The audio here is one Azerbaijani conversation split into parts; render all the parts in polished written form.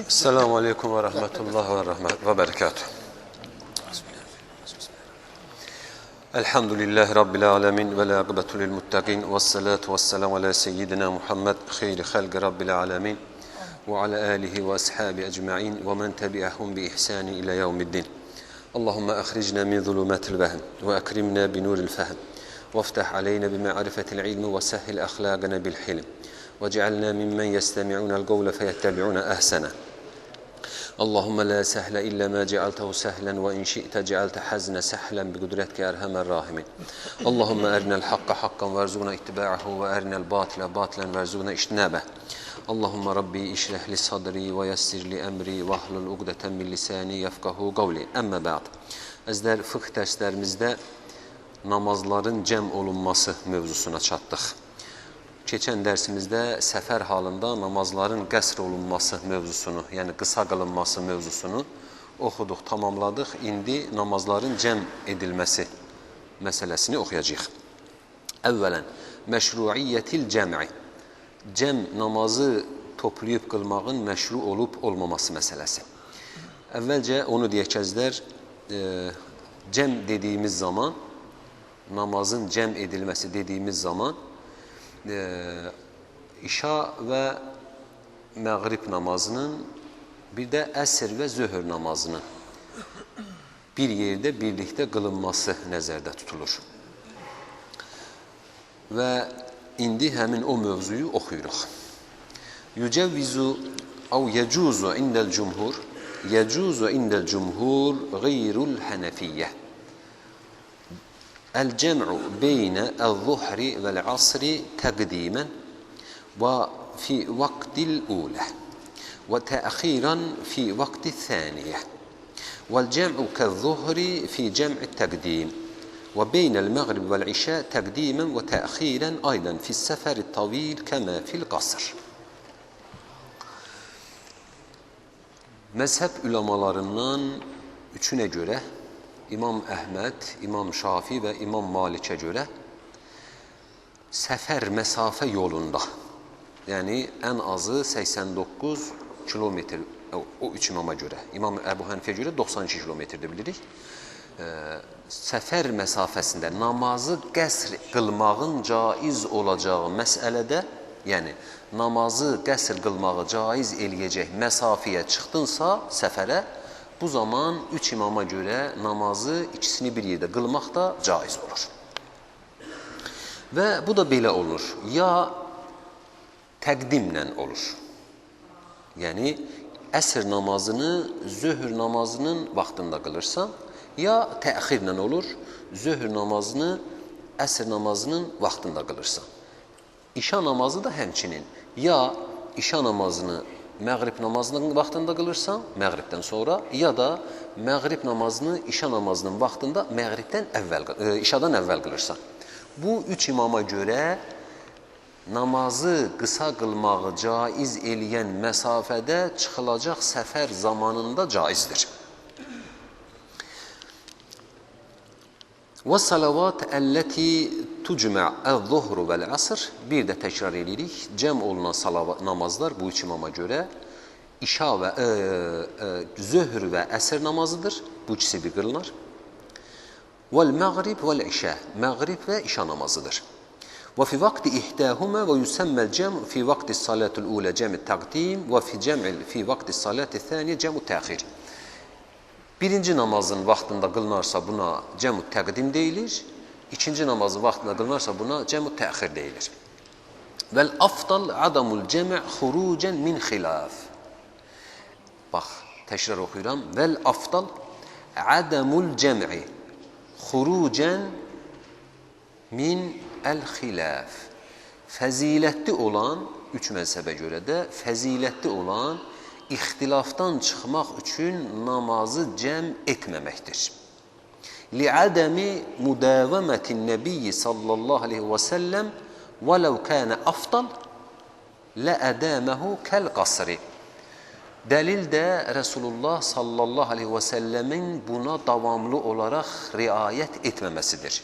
Selamun Aleyküm ve Rahmetullah ve Berekatuhu. Elhamdülillahi Rabbil Alemin ve lâgıbetu lil muttaqin ve salatu ve selamu ala seyyidina Muhammed khayri halqi Rabbil Alemin ve ala alihi ve ashabi ecma'in ve men tebi'ahum bi ihsani ila yevmiddin. Allahümme ahricna min zulumatil vehm ve ekrimna bi nuril fehm ve iftah aleyna bi ma'rifetil ilmi ve sahhil ahlâgana bil hilm ve cealna mimmen yestemi'unel kavle feyettabi'una ahsana. اللهم لا سهل إلا ما جعلته سهلا وإن شئت جعلت حزن سهلا بقدرتك يا أرحم الراحمين اللهم أرنا الحق حقا وارزقنا اتباعه وأرنا الباطل باطلا وارزقنا اجتنابه اللهم ربي اشرح لي صدري ويسر لي أمري واحلل عقدة من لساني يفقهوا قولي أما بعد Əzizlər, fıqh dərslərimizdə namazların cəm olunması mövzusuna çatdıq. Keçən dərsimizdə səfər halında namazların qəsr olunması mövzusunu, yəni qısa qılınması mövzusunu oxuduq, tamamladıq. İndi namazların cəm edilməsi məsələsini oxuyacağıq. Əvvələn, məşruiyyətil cəm'i, cəm namazı toplayıb qılmağın məşru olub olmaması məsələsi. Əvvəlcə onu deyək əzizlər, cəm dediyimiz zaman, namazın cəm edilməsi dediyimiz zaman, İşa və məğrib namazının, bir də əsr və zöhr namazının bir yerdə birlikdə qılınması nəzərdə tutulur. Və indi həmin o mövzuyu oxuyuruq. Yücəvvizu əv yəcuzu indəl cumhur, yəcuzu indəl cumhur qeyrul hənəfiyyə. الجمع بين الظهر والعصر تقديما وفي وقت الأولى وتأخيرا في وقت الثانية والجمع كالظهر في جمع التقديم وبين المغرب والعشاء تقديما وتأخيرا أيضا في السفر الطويل كما في القصر. Məzhəb ülamalarından üçünə görə İmam Əhməd, İmam Şafi və İmam Malikə görə səfər məsafə yolunda, yəni ən azı 89 kilometr, o üç imama görə, İmam Əbu Hənifəyə görə 92 kilometrdir bilirik. Səfər məsafəsində namazı qəsr qılmağın caiz olacağı məsələdə, yəni namazı qəsr qılmağı caiz eləyəcək məsafəyə çıxdınsa səfərə, bu zaman üç imama görə namazı ikisini bir yerdə qılmaq da caiz olur. Və bu da belə olur. Ya təqdimlə olur. Yəni, əsr namazını zöhr namazının vaxtında qılırsan, ya təxirlə olur, zöhr namazını əsr namazının vaxtında qılırsan. İşa namazı da həmçinin. Ya işa namazını məğrib namazının vaxtında qılırsan, məğribdən sonra, ya da məğrib namazını işa namazının vaxtında işadan əvvəl qılırsan. Bu üç imama görə namazı qısa qılmağı caiz eləyən məsafədə çıxılacaq səfər zamanında caizdir. وَالصَّلَوَاتِ الَّتِي تُجْمَعْ الظُّهْرُ وَالْعَصْرِ Bir də təkrar edirik. Cəm olunan namazlar bu üç imama görə işa və zöhr və əsr namazıdır. Bu ikisi bir qılınar. وَالْمَغْرِبْ وَالْعِشَى Məğrib və işa namazıdır. وَفِي وَقْتِ إِحْدَاهُمَا وَيُسَمَّ الْجَمْعُ فِي وَقْتِ الصَّلَاةِ الْأُولَى جَمْعُ التَّقْدِيمِ وَفِي وَقْتِ الصَّلَاةِ الثَّانِيَةِ جَمْعُ التَّأْخِيرِ Birinci namazın vaxtında qılınarsa buna cəm-ü təqdim deyilir. İkinci namazın vaxtında qılınarsa buna cəm-ü təxir deyilir. Vəl afdal adamul cəm' xurucən min xilaf. Bax, təkrar oxuyuram. Vəl afdal adamul cəm'i xurucən min əl-xilaf. Fəzilətli olan, üç məzhəbə görə də fəzilətli olan ixtilafdan çıxmaq üçün namazı cəm etməməkdir. Li'adəmi müdəvəmətin nəbiyyi sallallahu aleyhi və səlləm vələv kənə afdal ləədəməhu kəl-qasri. Dəlil də Resulullah sallallahu aleyhi və səlləmin buna davamlı olaraq riayət etməməsidir.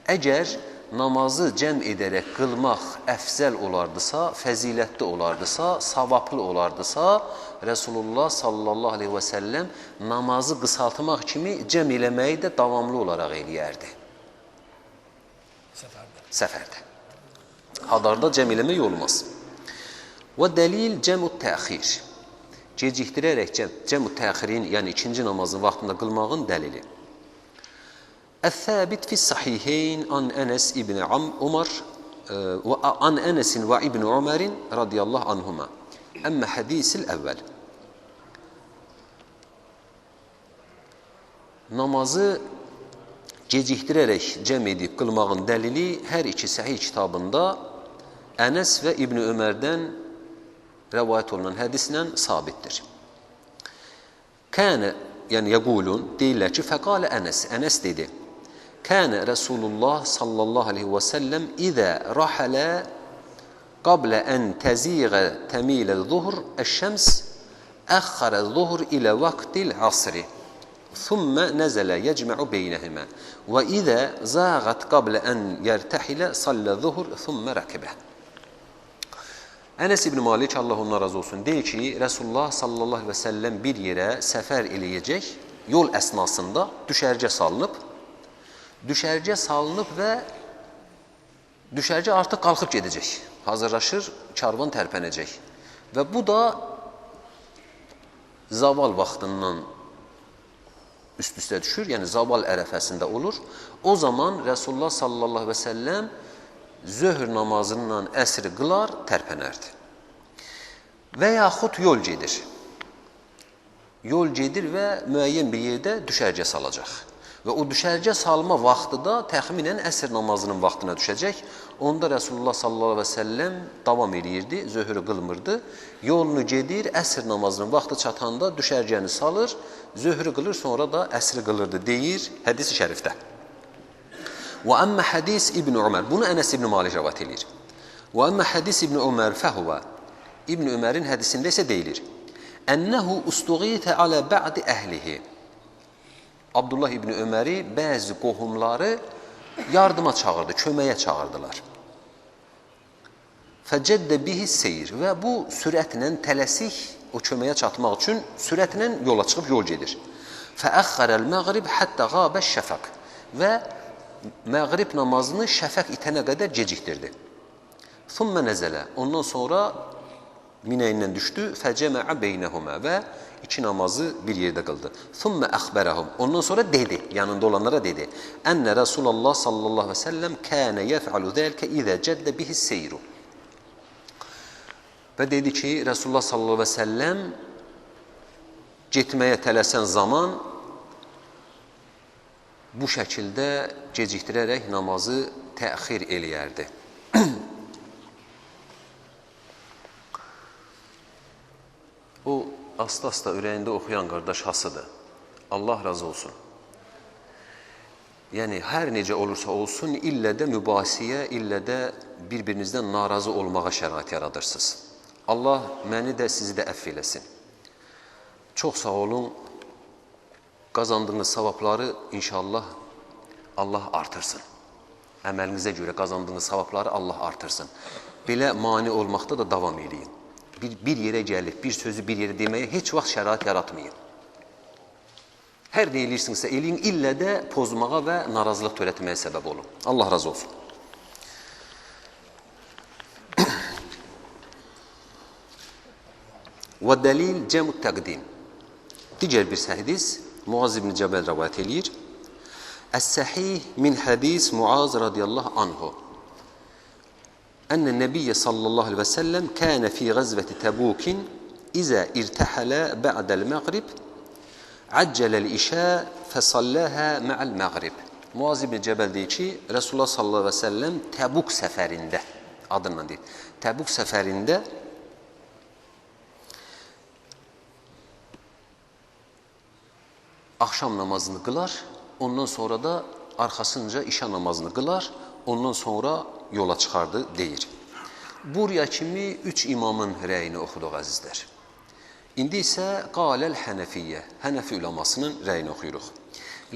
Əgər namazı cəm edərək qılmaq əfzəl olardısa, fəzilətli olardısa, savablı olardısa, Resulullah sallallahu aleyhi və səlləm namazı qısaltmaq kimi cəm eləməyi də davamlı olaraq eləyərdi. Səfərdə. Hadarda cəm eləmək olmaz. Və dəlil cəmü təxir. Gecikdirərək cəmü təxirin, yəni ikinci namazın vaxtında qılmağın dəlili. Əl-Thəbit fis-Sahiheyn an Ənəs ibn Umar və an Ənəsin və ibn Umərin radiyallahu anhuma. Əmmə hədisil əvvəl. Namazı gecikdirərək cəm edib qılmağın dəlili hər iki səhih kitabında Ənəs və İbn Ömərdən rəvayət olunan hədislə sabitdir. Kənə, yəni yəqulun, deyirlər ki, fəqalə Ənəs, Ənəs dedi, Kənə Rasulullah sallallahu aleyhi və səlləm İzə rəhələ qablə ən təziğə təmilə-zuhr əş-şəms əxxərə-zuhr ilə vaqtil asri thumma nəzələ yəcmə'u beynəhimə və İzə zağət qablə ən yərtəhilə sallə-zuhr thumma rəkibə. Ənəs ibn Malik, Allah ondan razı olsun, deyir ki, Resulullah sallallahu aleyhi və səlləm bir yerə səfər eləyəcək, yol əsnasında düşərgə salınıb və düşərgə artıq qalxıb gedəcək, hazırlaşır, karvan tərpənəcək və bu da zaval vaxtından üst-üstə düşür, yəni zaval ərəfəsində olur. O zaman Resulullah sallallahu aleyhi və səlləm zöhr namazından əsri qılar, tərpənərdi. Və yaxud yol gedir. Yol gedir və müəyyən bir yerdə düşərgə salacaq. Və o düşərgə salma vaxtı da təxminən əsr namazının vaxtına düşəcək. Onda Resulullah sallallahu aleyhi və səlləm davam edirdi, zöhrü qılmırdı. Yolunu gedir, əsr namazının vaxtı çatanda düşərgəni salır, zöhrü qılır, sonra da əsri qılırdı, deyir hədis-i şərifdə. Və əmmə hədis İbn Ömər, bunu Ənəs ibn Malik rəvat edir. Və əmmə hədis İbn Ömər fəhuvə, İbn Ömərin hədisində isə deyilir, Ənəhu ustuğitə alə bə'di əhlihi. Abdullah İbn Öməri bəzi qohumları yardıma çağırdı, köməyə çağırdılar. Fəcəddə bihi seyir və bu sürətlə tələsik o köməyə çatmaq üçün sürətlə yola çıxıb yol gedir. Fəəxxərəl məğrib həttə qabəş şəfəq və məğrib namazını şəfəq itənə qədər gecikdirdi. Thumma nəzələ, ondan sonra minəyindən düşdü, fəcəməə beynəhumə və iki namazı bir yerdə qıldı. Thumma əxbərəhum, ondan sonra dedi, yanında olanlara dedi, Ənə Rasulullah sallallahu aleyhi və səlləm kənə yəf'alu zəlkə izə cəddə bihi seyru. Və dedi ki, Rasulullah sallallahu aleyhi və səlləm getməyə tələsən zaman bu şəkildə gecikdirərək namazı təxir eləyərdi. O, asta-asta ürəyində oxuyan qardaş hasıdır. Allah razı olsun. Yəni, hər necə olursa olsun, illə də mübahisəyə, illə də bir-birinizdən narazı olmağa şərait yaradırsınız. Allah məni də, sizi də əff eləsin. Çox sağ olun, qazandığınız savabları inşallah Allah artırsın. Əməlinizə görə qazandığınız savabları Allah artırsın. Belə mani olmaqda da davam eləyin. Bir yerə gəlib, bir sözü bir yerə deməyə heç vaxt şərait yaratmayın. Hər nə eləyirsinizsə eləyin, illə də pozmağa və narazılıq törətməyə səbəb olun. Allah razı olsun. Və dəlil cəmü təqdim. Digər bir hədis Muaz ibn Cəbəl rəvayət eləyir. Əs-səhih min hədis Muaz radiyallahu anhu. Ənə Nəbiyyə sallallahu aleyhi və səlləm kənə fi qəzvəti Təbukin izə irtəhələ bə'dəl məğrib əccələl işə fəsalləhə mə'əl məğrib. Muaz ibn Cəbəl deyir ki, Resulullah sallallahu aleyhi və səlləm Təbuk səfərində, adından deyir, Təbuk səfərində axşam namazını qılar, ondan sonra da arxasınca işə namazını qılar, ondan sonra yola çıxardı, deyir. Buraya kimi üç imamın rəyini oxuduq, əzizlər. İndi isə qaləl hənəfiyyə, hənəfi üləmasının rəyini oxuyuruq.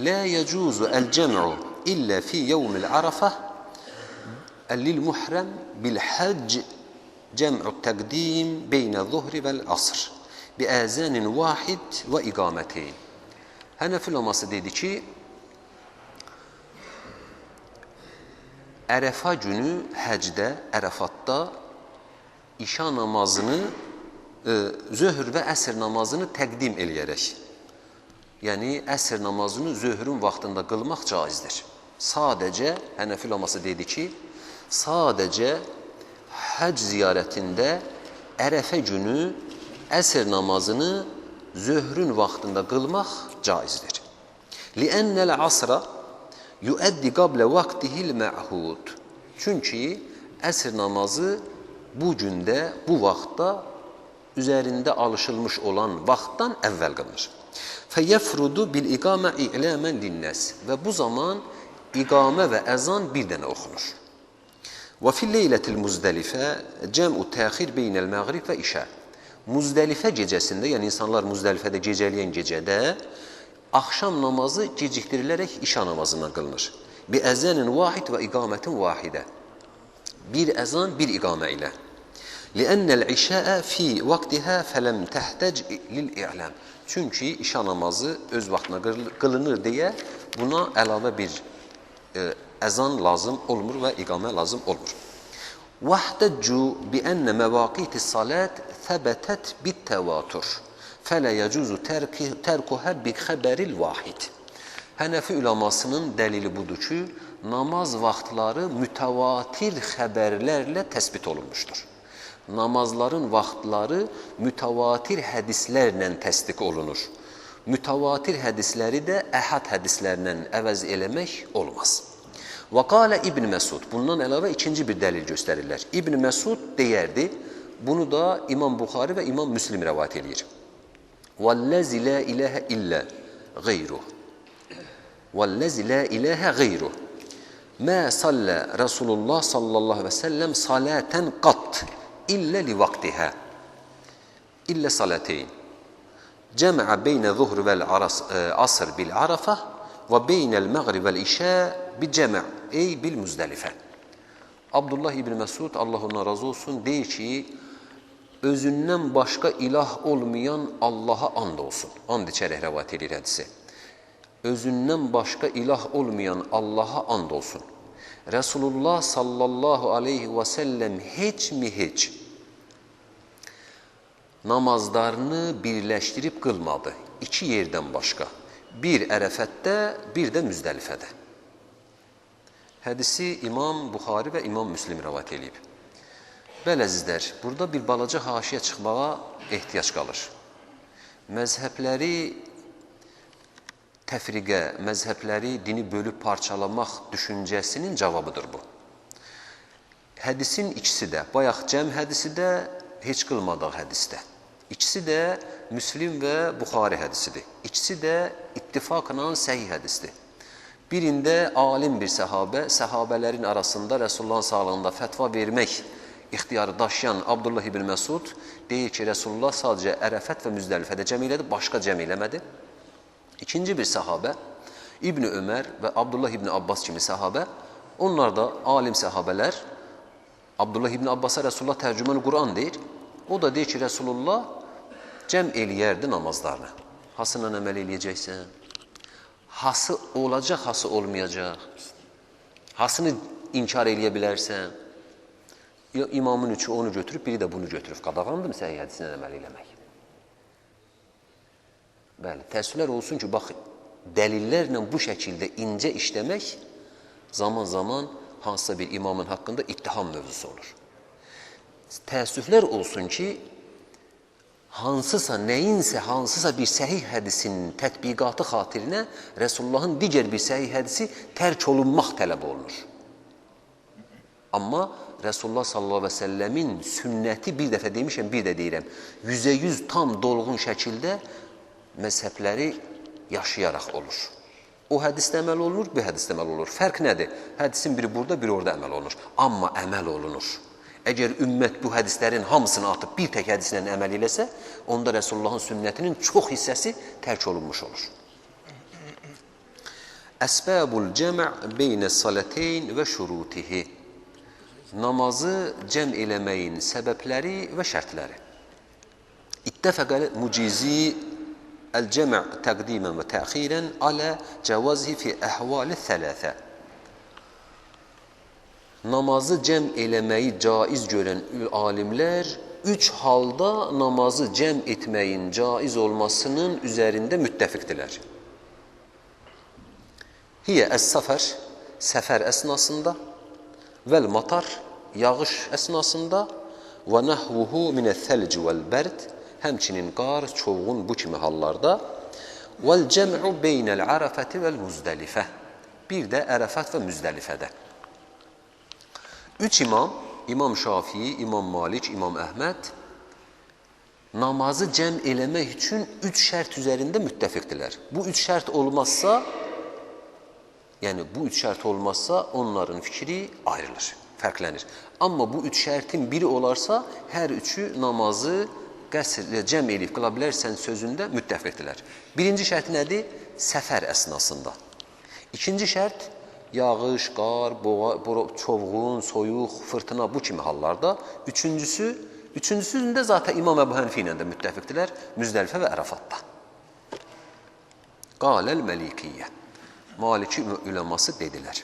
Lə yəcuzu əl-cəm'u illə fi yevmil ərəfə lil-muhrem bil-həcc cəm'u təqdim beynə-zuhri vəl-asr bi-əzənin vahid və iqaməteyn. Hənəfi ulaması dedi ki, Ərəfa günü həcdə, Ərəfatda işa namazını, zöhr və əsr namazını təqdim eləyərək, yəni əsr namazını zöhrün vaxtında qılmaq caizdir. Sadəcə, Hənəfi ulaması dedi ki, sadəcə həcc ziyarətində Ərəfə günü əsr namazını zöhrün vaxtında qılmaq caizdir. Li'ənnəl asra yuəddi qablə vaxtihil mə'hud. Çünki əsr namazı bu gündə, bu vaxtda üzərində alışılmış olan vaxtdan əvvəl qılınır. Fəyəfrudu bil-iqamə i'ləmən linnəs. Və bu zaman iqamə və əzan bir dənə oxunur. Və fil-leylətil muzdəlifə cəm'u təxir beynəl-məğrib və işə. Muzdəlifə gecəsində, yəni insanlar Muzdəlifədə gecələyən gecədə axşam namazı gecikdirilərək işa namazından qılınır. Bi əzənin vahid və iqamətin vahidə. Bir əzan, bir iqamə ilə. Li'ənnəl işəə fi vaxtihə fələm təhtəc lil-i'ləm. Çünki işa namazı öz vaxtına qılınır deyə buna əlavə bir əzan lazım olmur və iqamə lazım olmur. Vəhdəccu bi'ənnə məvaqiti salət thəbətət bit-təvatur. Fələ yəcuzu tərkuhə bi xəbəril vahid. Hənəfi üləmasının dəlili budur ki, namaz vaxtları mütəvatir xəbərlərlə təsbit olunmuşdur. Namazların vaxtları mütəvatir hədislərlə təsdiq olunur. Mütəvatir hədisləri də əhad hədislərlə əvəz eləmək olmaz. Və qalə İbn Məsud, bundan əlavə ikinci bir dəlil göstərirlər. İbn Məsud deyərdi, bunu da İmam Buxari və İmam Müslim rəvat edir. وَالَّذِ لَا إِلَهَ إِلَّا غَيْرُهُ وَالَّذِ لَا إِلَهَ غَيْرُهُ مَا صَلَّى رَسُولُ اللّٰهِ sallallahu aleyhi ve sellem salaten qat illa li vaktiha illa salateyn cem'a beyne zuhr vel asr bil arafa ve beynel mağrib vel işa bi cem' ey bil muzdelife. Abdullah İbn Məsud, Allah ondan razı olsun, deyir ki, özündən başqa ilah olmayan Allaha and olsun. And içərək rəvat edir hədisi. Özündən başqa ilah olmayan Allaha and olsun. Resulullah sallallahu aleyhi və səlləm heç namazlarını birləşdirib qılmadı. İki yerdən başqa. Bir Ərəfətdə, bir də Müzdəlifədə. Hədisi İmam Buxari və İmam Müslim rəvat edib. Bəli əzizlər, burada bir balaca haşiyə çıxmağa ehtiyac qalır. Məzhəbləri təfriqə, məzhəbləri dini bölüb parçalamaq düşüncəsinin cavabıdır bu. Hədisin ikisi də, bayaq cəm hədisi də, heç qılmadıq hədisdə. İkisi də Müslim və Buxari hədisidir. İkisi də ittifaqla səhih hədisdir. Birində alim bir səhabə, səhabələrin arasında Resulullahın sağlığında fətva vermək ixtiyarı daşıyan Abdullah İbn Məsud deyir ki, Resulullah sadəcə Ərəfət və Müzdəlifədə cəm elədi, başqa cəm eləmədi. İkinci bir səhabə, İbn Ömər və Abdullah İbn Abbas kimi səhabə, onlar da alim səhabələr, Abdullah İbn Abbas'a Resulullah tərcümanı Quran deyir. O da deyir ki, Resulullah cəm eləyərdi namazlarını. Hasına əməl eləyəcəksən? Hası olacaq, hası olmayacaq? Hasını inkar eləyə bilərsən? İmamın üçü onu götürüb, biri də bunu götürüb. Qadağandır mı səhih hədisinə əməl eləmək? Bəli, təəssüflər olsun ki, bax, dəlillərlə bu şəkildə incə işləmək zaman-zaman hansısa bir imamın haqqında ittiham mövzusu olur. Təəssüflər olsun ki, hansısa bir səhih hədisinin tətbiqatı xatirinə Resulullahın digər bir səhih hədisi tərk olunmaq tələb olunur. Amma Resulullah sallallahu aleyhi ve sellemin sünnəti, bir dəfə demişəm, bir də deyirəm, 100% tam dolğun şəkildə məzhəbləri yaşayaraq olur. O hədisdə əməl olunur, bu hədisdə əməl olunur. Fərq nədir? Hədisin biri burada, biri orada əməl olunur. Amma əməl olunur. Əgər ümmət bu hədislərin hamısını atıb bir tək hədislə əməl eləsə, onda Resulullahın sünnətinin çox hissəsi tərk olunmuş olur. Əsbəbul cəmə beynə salateyn və şurutihi. namazı cəm eləməyin səbəbləri və şərtləri. İttəfəqəl mucizi el-cəm' təqdimən və təxirən alə cəvazihi fi əhvali thələthə. Namazı cəm eləməyi caiz görən alimlər 3 halda namazı cəm etməyin caiz olmasının üzərində müttəfiqdirlər. Hiyə əs-səfər, səfər əsnasında, vəl-matar, yağış əsnasında və nəhvuhu minəth-thəlc vəl-bərd, həmçinin qar, çovğun bu kimi hallarda vəl-cəm'u beynəl-ərəfəti vəl-müzdəlifə, bir də Ərəfət və Müzdəlifədə. 3 imam, İmam Şafii, İmam Malik, İmam Əhməd namazı cəm eləmək üçün 3 şərt üzərində müttəfiqdirlər. Bu 3 şərt olmazsa, onların fikri ayrılır, fərqlənir. Amma bu 3 şərtin biri olarsa, hər üçü namazı cəm eləyib qıla bilərsən sözündə müttəfiqdirlər. Birinci şərt nədir? Səfər əsnasında. İkinci şərt, yağış, qar, çovğun, soyuq, fırtına bu kimi hallarda. Üçüncüsündə zaten İmam Əbu Hənifə ilə də müttəfiqdirlər, Müzdəlifə və Ərəfatda. Qaləl Məlikiyyə. Maliki üləması dedilər.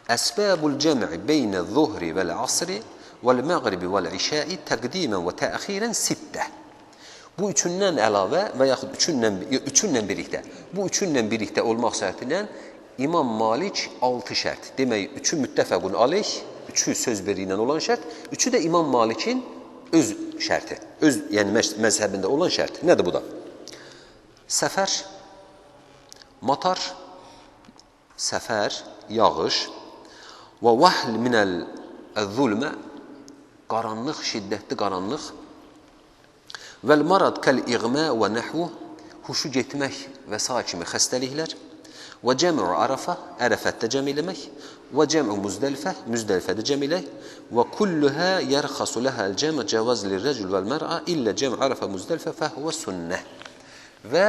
Əsbəbul cəm'i beynəz-zuhri vəl-əsri vəl-məğribi vəl-işai təqdimən və təxirən sittə. Bu üçündən əlavə və yaxud üçünlə birlikdə olmaq şərtilə İmam Malik 6 şərt. Demək, 3-ü müttəfəqun aleyh, 3-ü söz birliyi ilə olan şərt, 3-ü də İmam Malikin öz şərti, yəni məzhəbində olan şərt. Nədir bu da? Səfər, matar, yağış və vahl minəl-zulmə, qaranlıq, şiddətli qaranlıq vəl-marad kəl-iğmə və nəhvu, huşu getmək və s. kimi xəstəliklər və cəm'u Ərəfə, Ərəfətdə cəm eləmək və cəm'u Müzdəlifə, Müzdəlifədə cəm eləmək və kulluhə yərxasu ləhəl cəmə cəvaz lirrəcül vəl-mər'a illə cəm' Ərəfə Müzdəlifə fəhvə sünnə. Və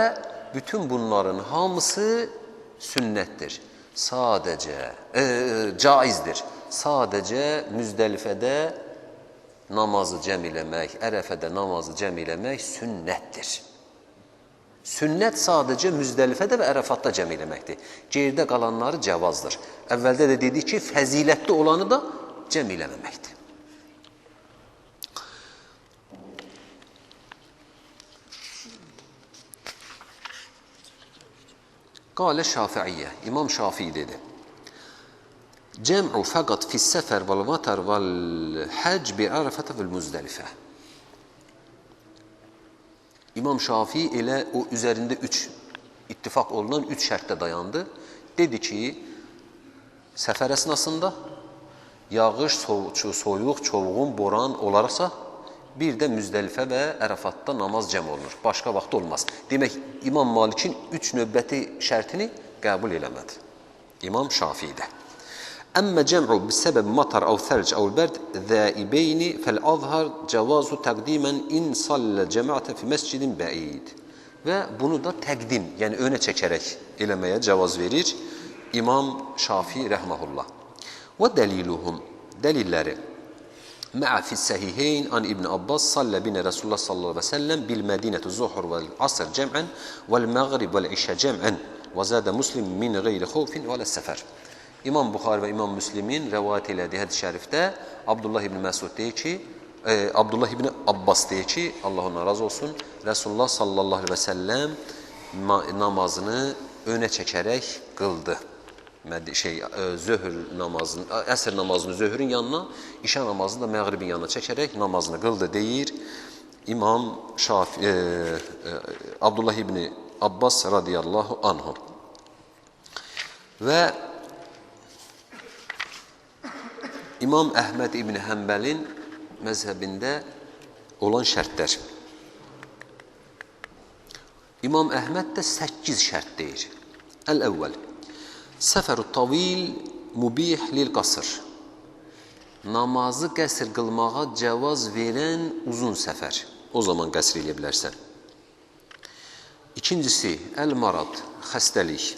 bütün bunların hamısı sünnətdir. Caizdir. Sadəcə Müzdəlifədə namazı cəm eləmək, Ərəfədə namazı cəm eləmək sünnətdir. Sünnət sadəcə Müzdəlifədə və Ərəfatda cəm eləməkdir. Gerdə qalanları cəvazdır. Əvvəldə də dedik ki, fəzilətli olanı da cəm eləməməkdir. Qalə Şafiiyyə, İmam Şafii dedi. Cəm'u fəqat fis-səfər vəl-vatar vəl-həc bi-Ərəfətə vəl-Müzdəlifə. İmam Şafii elə o üzərində ittifaq olunan 3 şərtdə dayandı. Dedi ki, səfər əsnasında yağış, soyuq, çovğun, boran olarsa, bir də Müzdəlifə və Ərəfatda namaz cəm olunur. Başqa vaxt olmaz. Demək, İmam Malikin 3 növbəti şərtini qəbul eləmədi. İmam Şafii'də. Əmmə cəm'u bi-səbəb matar əv thəlc əv bərd zəibeyni fəl-azhar cəvazu təqdimən in sallə cəmaətə fi məscidin bəid. Və bunu da təqdim, yəni önə çəkərək eləməyə cavaz verir İmam Şafii rəhməhullah. Və dəliluhum, dəlilləri Mə'a fis-səhiheyn an İbn Abbas sallə binə Rasulullah sallallahu əleyhi və səlləm bil-Mədinəti zuhr vəl-əsr cəm'ən vəl-məğrib vəl-işə cəm'ən və zədə Muslim min qeyri xawfin vəl-səfər. İmam Buxari və İmam Müslimin rəvayət elədiyi hədis şərifdə Abdullah ibn Məsud deyir ki, Abdullah ibn Abbas deyir ki, Allah ondan razı olsun, Rasulullah sallallahu əleyhi və səlləm namazını önə çəkərək qıldı. Zöhr namazını, əsr namazını zöhrün yanına, işə namazını da məğribin yanına çəkərək namazını qıldı deyir İmam Abdullah ibn Abbas radiyallahu anhu. Və İmam Əhməd ibn Həmbəlin məzhəbində olan şərtlər. İmam Əhməd də 8 şərt deyir. Əl-əvvəl, səfər-ü tavil mubih lil-qasr. Namazı qəsr qılmağa cəvaz verən uzun səfər. O zaman qəsr eləyə bilərsən. İkincisi, əl-marad, xəstəlik.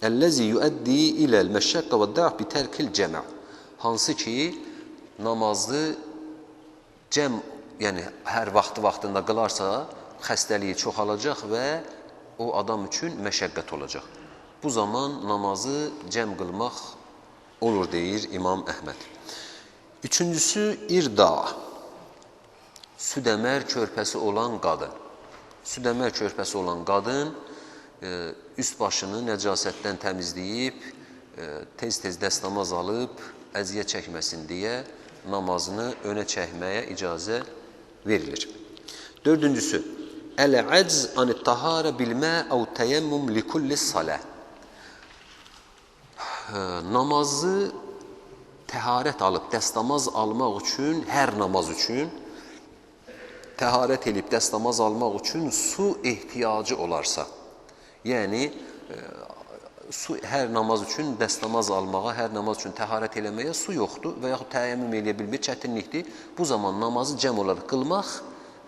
Əlləzi yüəddi iləl-məşşəqqə və də'f bitərkil cəmə. Hansı ki, namazı cəm, yəni hər vaxtında qılarsa, xəstəliyi çoxalacaq və o adam üçün məşəqqət olacaq. Bu zaman namazı cəm qılmaq olur, deyir İmam Əhməd. Üçüncüsü, irda. Südəmər körpəsi olan qadın. Südəmər körpəsi olan qadın üst başını nəcasətdən təmizləyib, tez-tez dəstəmaz alıb, əziyyət çəkməsin deyə namazını önə çəkməyə icazə verilir. Dördüncüsü, əl-əcz anit-taharə bilmə əv təyəmmüm likulli salə. Namazı təharət alıb, dəstəmaz almaq üçün, hər namaz üçün, təharət edib dəstəmaz almaq üçün su ehtiyacı olarsa, yəni hər namaz üçün dəstəmaz almağa, hər namaz üçün təharət eləməyə su yoxdur və yaxud təyyəmmüm eləyə bilmir, çətinlikdir. Bu zaman namazı cəm olaraq qılmaq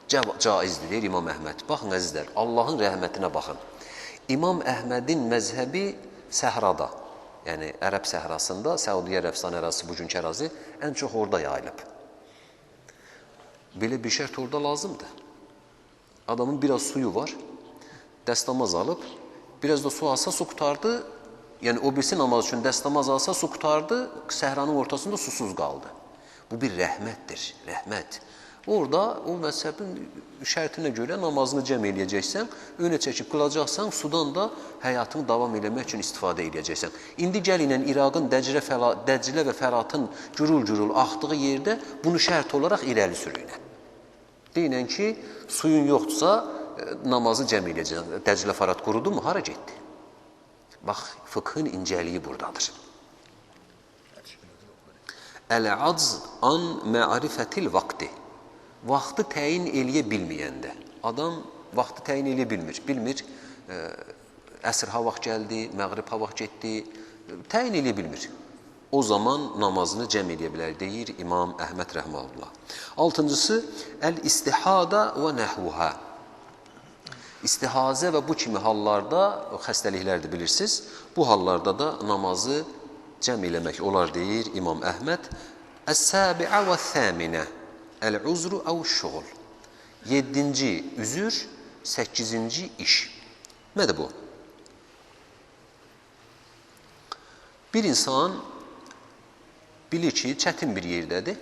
caizdir, deyir İmam Əhməd. Baxın əzizlər, Allahın rəhmətinə baxın. İmam Əhmədin məzhəbi səhrada, yəni Ərəb səhrasında, Səudiyyə Ərəbistan ərazisi, bugünkü ərazi ən çox orada yayılıb. Belə bir şərt orada lazımdır. Adamın biraz suyu var, dəstəmaz alıb, biraz da su alsa su qutardı, yəni o birisi namaz üçün dəstəmaz alsa su qutardı, səhranın ortasında susuz qaldı. Bu bir rəhmətdir, rəhmət. Orada o məzhəbin şərtinə görə namazını cəm eləyəcəksən, önə çəkib qılacaqsan, sudan da həyatını davam eləmək üçün istifadə eləyəcəksən. İndi gəlin İraqın Dəclə və Fəratın gürül-gürül axdığı yerdə bunu şərt olaraq irəli sürüyün. Deyinən ki, suyun yoxdursa, namazı cəm eləyəcəksən. Dəclə Fərat qurudu mu? Hara getdi? Bax, fıkhın incəliyi buradadır. Əl-əcz an mərifətil vaxti. Vaxtı təyin eləyə bilməyəndə. Adam vaxtı təyin eləyə bilmir. Bilmir, əsr ha vaxt gəldi, məğrib ha vaxt getdi. Təyin eləyə bilmir. O zaman namazını cəm eləyə bilər, deyir İmam Əhməd rəhməhullah. Altıncısı, əl-istihada və nəhvuhə. İstihazə və bu kimi hallarda, xəstəliklərdir bilirsiniz, bu hallarda da namazı cəm eləmək olar, deyir İmam Əhməd. Əs-səbiə və thəminə. Əl-uzru əv-şuğul. 7-ci üzür, 8-ci iş. Nədir bu? Bir insan bilir ki, çətin bir yerdədir.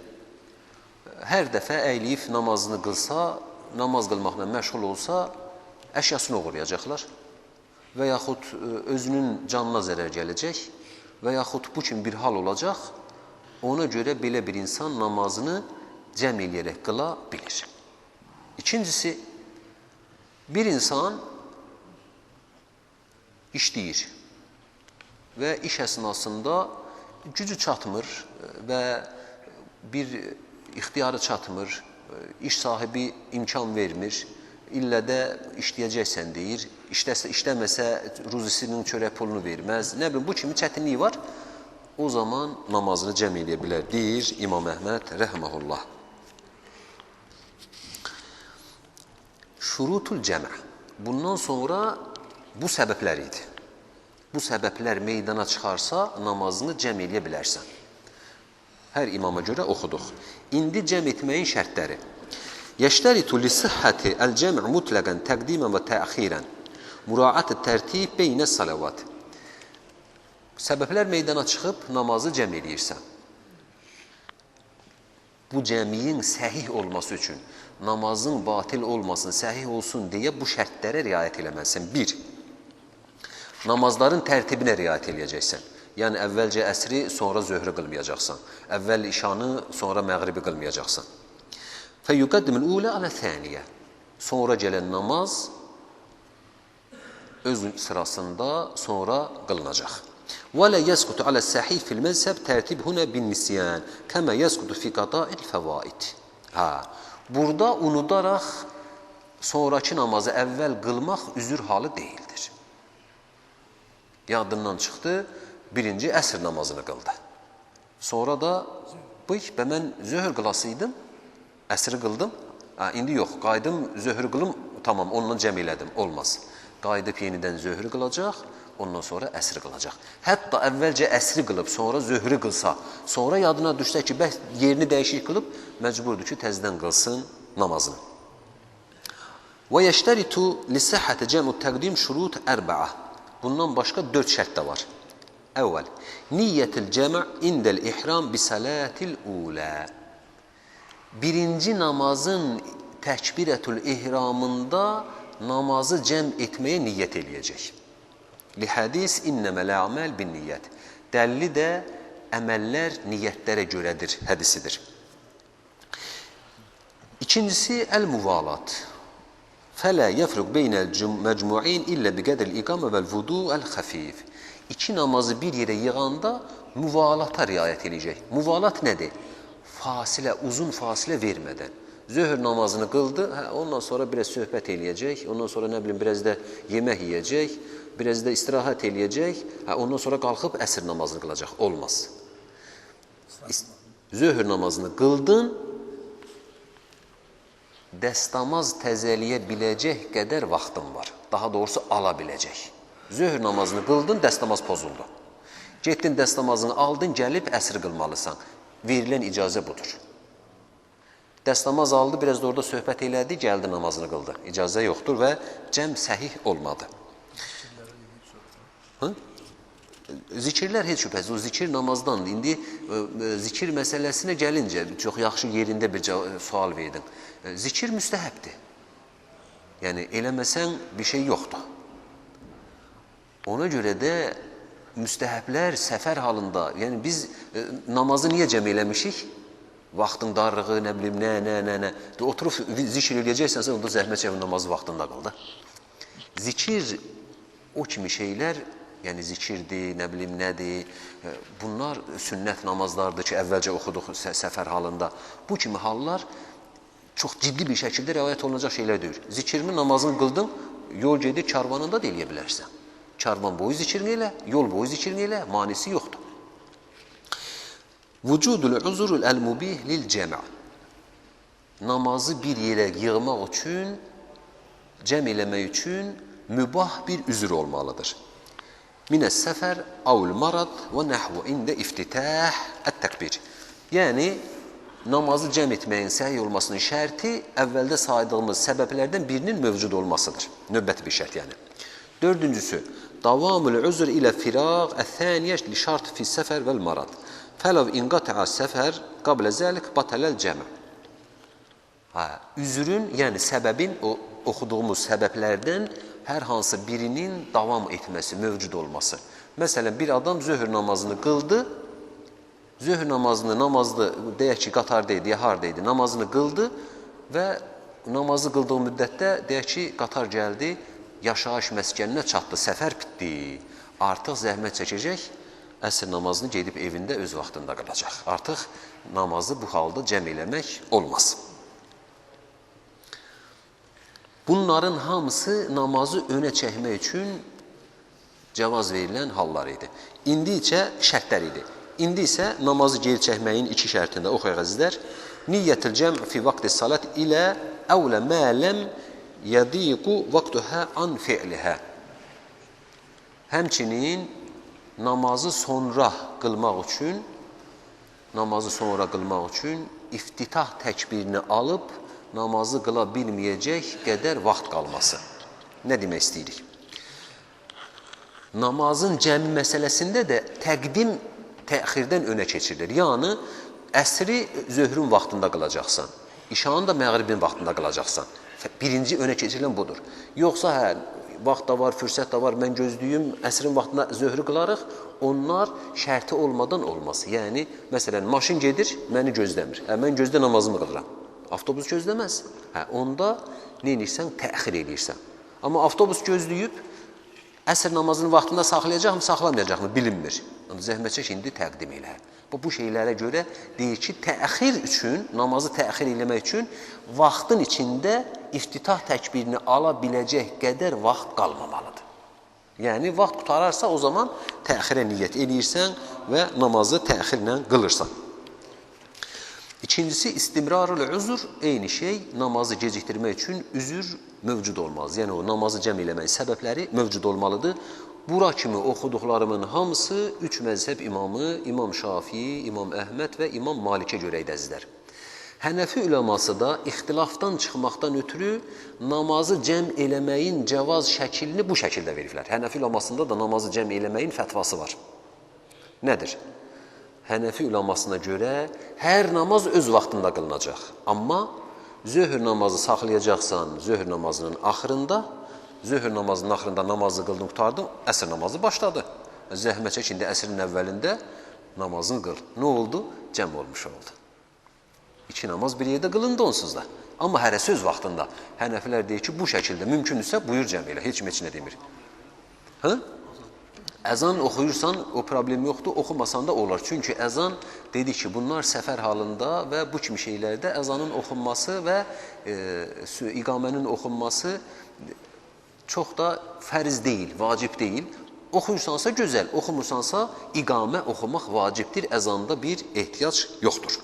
Hər dəfə əyliyib namazını qılsa, namaz qılmaqla məşğul olsa, əşyasını oğurlayacaqlar və yaxud özünün canına zərər gələcək və yaxud bu kimi bir hal olacaq. Ona görə belə bir insan namazını cəm eləyərək qıla bilir. İkincisi, bir insan işləyir və iş əsnasında gücü çatmır və bir ixtiyarı çatmır, iş sahibi imkan vermir, illə də işləyəcəksən deyir, işləməsə ruzisinin çörək pulunu verməz, nə bilim, bu kimi çətinliyi var, o zaman namazını cəm eləyə bilər, deyir İmam Əhməd rəhməhullah. Şurutul cəmə. Bundan sonra bu səbəblər idi. Bu səbəblər meydana çıxarsa, namazını cəm eləyə bilərsən. Hər imama görə oxuduq. İndi cəm etməyin şərtləri. Yəştəritu li-sihhati el-cəm' mutlaqan təqdiman və təxirən. Muraat tərtib beynə salavat. Səbəblər meydana çıxıb namazı cəm eləyirsən. Bu cəmiyin səhih olması üçün, namazın batil olmasın, səhih olsun deyə bu şərtlərə riayət eləməlisən. 1. Namazların tərtibinə riayət eləyəcəksən. Yəni, əvvəlcə əsri, sonra zöhrü qılmayacaqsan. Əvvəl işanı, sonra məğribi qılmayacaqsan. Fəyyuqəddimil ulə alə thəniyə. Sonra gələn namaz öz sırasında sonra qılınacaq. Və lə yəsqutu alə səhih fil məzhəb tərtib hünə bin nisyan kəmə yəsqutu fi qada'il fəvaid. Burada unudaraq sonraki namazı əvvəl qılmaq üzür halı deyildir. Yadından çıxdı, birinci əsr namazını qıldı. Sonra da, mən zöhr qılasıydım, əsri qıldım, indi yox, qaydım, zöhr qılım, tamam, onunla cəm elədim, olmaz. Qayıdıb yenidən zöhr qılacaq, ondan sonra əsri qılacaq. Hətta əvvəlcə əsri qılıb, sonra zöhrü qılsa, sonra yadına düşsə ki, yerini dəyişik qılıb, məcburdur ki, təzdən qılsın namazını. Və yeştəritu lisəhhəti cəmu təqdim şurut ərbəə. Bundan başqa 4 şərt də var. Əvvəl, niyyətil cəmə indəl ihram bi salatil ulə. Birinci namazın təkbirətül ihramında namazı cəm etməyə niyyət eləyəcək. Lihədis innəməl əməl bin niyyət. Dəlli də əməllər niyyətlərə görədir, hədisidir. İkincisi, əl-muvalat. Fələ yəfruq beynəl məcmu'in illə biqədril iqamə vəl-vudu əl-xəfif. İki namazı bir yerə yığanda muvalata riayət edəcək. Muvalat nədir? Fasilə, uzun fasilə vermədən. Zöhr namazını qıldı, ondan sonra biraz söhbət eləyəcək, ondan sonra nə bilim, biraz da yemək yiyəcək, biraz da istirahət eləyəcək, ondan sonra qalxıb əsr namazını qılacaq. Olmaz. Zöhr namazını qıldın, dəstəmaz təzəliyə biləcək qədər vaxtın var. Daha doğrusu ala biləcək. Zöhr namazını qıldın, dəstəmaz pozuldu. Getdin dəstəmazını aldın, gəlib əsr qılmalısan. Verilən icazə budur. Dəstəmaz aldı, biraz da orada söhbət elədi, gəldi namazını qıldı. İcazə yoxdur və cəm səhih olmadı. Zikirlər heç şübhəsiz, o zikir namazdandır. İndi zikir məsələsinə gəlincə, çox yaxşı yerində bir sual verdin. Zikir müstəhəbdir. Yəni, eləməsən bir şey yoxdur. Ona görə də müstəhəblər səfər halında, yəni biz namazı niyə cəm eləmişik? Vaxtın darlığı, nə bilim, nə. Oturub zikir eləyəcəksənsə, onda zəhmət çəkmə namazı vaxtında qıl da. Zikir, o kimi şeylər, yəni zikirdir, nə bilim, nədir, bunlar sünnət namazlardır ki, əvvəlcə oxuduq səfər halında. Bu kimi hallar çox ciddi bir şəkildə rəvayət olunacaq şeylər deyir. Zikirini, namazını qıldın, yol gedir, karvanında da eləyə bilərsən. Karvan boyu zikrini elə, yol boyu zikrini elə, manisi yoxdur. Vücudul uzurul əl-mubih lil cəmə. Namazı bir yerə yığmaq üçün, cəm eləmək üçün mübah bir üzür olmalıdır. Minəs səfər, avul marad və nəhvu ində iftitah ət-təkbir. Yəni, namazı cəm etməyin səhiy olmasının şərti əvvəldə saydığımız səbəblərdən birinin mövcud olmasıdır. Növbəti bir şərt yəni. Dördüncüsü, davamul üzr ilə firaq əth-thaniyə li şart fi səfər vəl marad. Fələv inqata'a səfər qablə zəlik batələl cəmə. Üzrün, yəni səbəbin, o oxuduğumuz səbəblərdən hər hansı birinin davam etməsi, mövcud olması. Məsələn, bir adam zöhr namazını qıldı, zöhr namazını deyək ki, qatarda idi, ya harda idi, namazını qıldı və namazı qıldığı müddətdə deyək ki, qatar gəldi, yaşayış məskəninə çatdı, səfər bitdi, artıq zəhmət çəkəcək, əsr namazını gedib evində öz vaxtında qılacaq. Artıq namazı bu halda cəm eləmək olmaz. Bunların hamısı namazı önə çəkmək üçün cavaz verilən hallar idi. İndi isə şərtlər idi. İndi isə namazı geri çəkməyin 2 şərtində oxuyaq əzizlər. Niyyətil cəm fi vaxti salat ilə əvlə mələm yədiqu vaxtuhə an fi'lihə. Həmçinin namazı sonra qılmaq üçün iftitah təkbirini alıb namazı qıla bilməyəcək qədər vaxt qalması. Nə demək istəyirik? Namazın cəmi məsələsində də təqdim təxirdən önə keçirilir. Yəni, əsri zöhrün vaxtında qılacaqsan, işanı da məğribin vaxtında qılacaqsan. Birinci önə keçirilən budur. Yoxsa vaxt da var, fürsət da var, mən gözlüyüm, əsrin vaxtında zöhrü qılarıq, onlar şərti olmadan olmaz. Yəni, məsələn, maşın gedir, məni gözləmir. Mən gözlə namazımı qılıram. Avtobus gözləməz. Onda nə edirsən? Təxir edirsən. Amma avtobus gözləyib, əsr namazının vaxtında saxlayacaqmı, saxlamayacaqmı bilinmir. Zəhmət çək indi təqdim elə. Bu şeylərə görə deyir ki, təxir üçün, namazı təxir eləmək üçün vaxtın içində iftitah təkbirini ala biləcək qədər vaxt qalmamalıdır. Yəni, vaxt qutararsa o zaman təxirə niyyət edirsən və namazı təxirlə qılırsan. İkincisi, istimrarul üzr, eyni şey, namazı gecikdirmək üçün üzr mövcud olmaz. Yəni, o namazı cəm eləmək səbəbləri mövcud olmalıdır. Bura kimi oxuduqlarımın hamısı üç məzhəb imamı, İmam Şafii, İmam Əhməd və İmam Malikə görə idi əzizlər. Hənəfi üləması da ixtilafdan çıxmaqdan ötürü namazı cəm eləməyin cəvaz şəklini bu şəkildə veriblər. Hənəfi üləmasında da namazı cəm eləməyin fətvası var. Nədir? Hənəfi üləmasına görə hər namaz öz vaxtında qılınacaq. Amma zöhr namazı saxlayacaqsan zöhr namazının axırında, zöhr namazının axırında namazı qıldın, qurtardın, əsr namazı başladı. Zəhmət çək, indi əsrin əvvəlində namazını qıl. Nə oldu? Cəm olmuş oldu. İki namaz bir yerdə qılındı onsuz da. Amma hərəsi öz vaxtında. Hənəfilər deyir ki, bu şəkildə mümkündürsə buyur cəm elə. Heç nə demir. Hə? Əzan oxuyursan o problem yoxdur, oxumasan da olar. Çünki əzan dedi ki, bunlar səfər halında və bu kimi şeylərdə əzanın oxunması və iqamənin oxunması çox da fərz deyil, vacib deyil. Oxuyursansa gözəl, oxumursansa iqamə oxumaq vacibdir, əzanda bir ehtiyac yoxdur.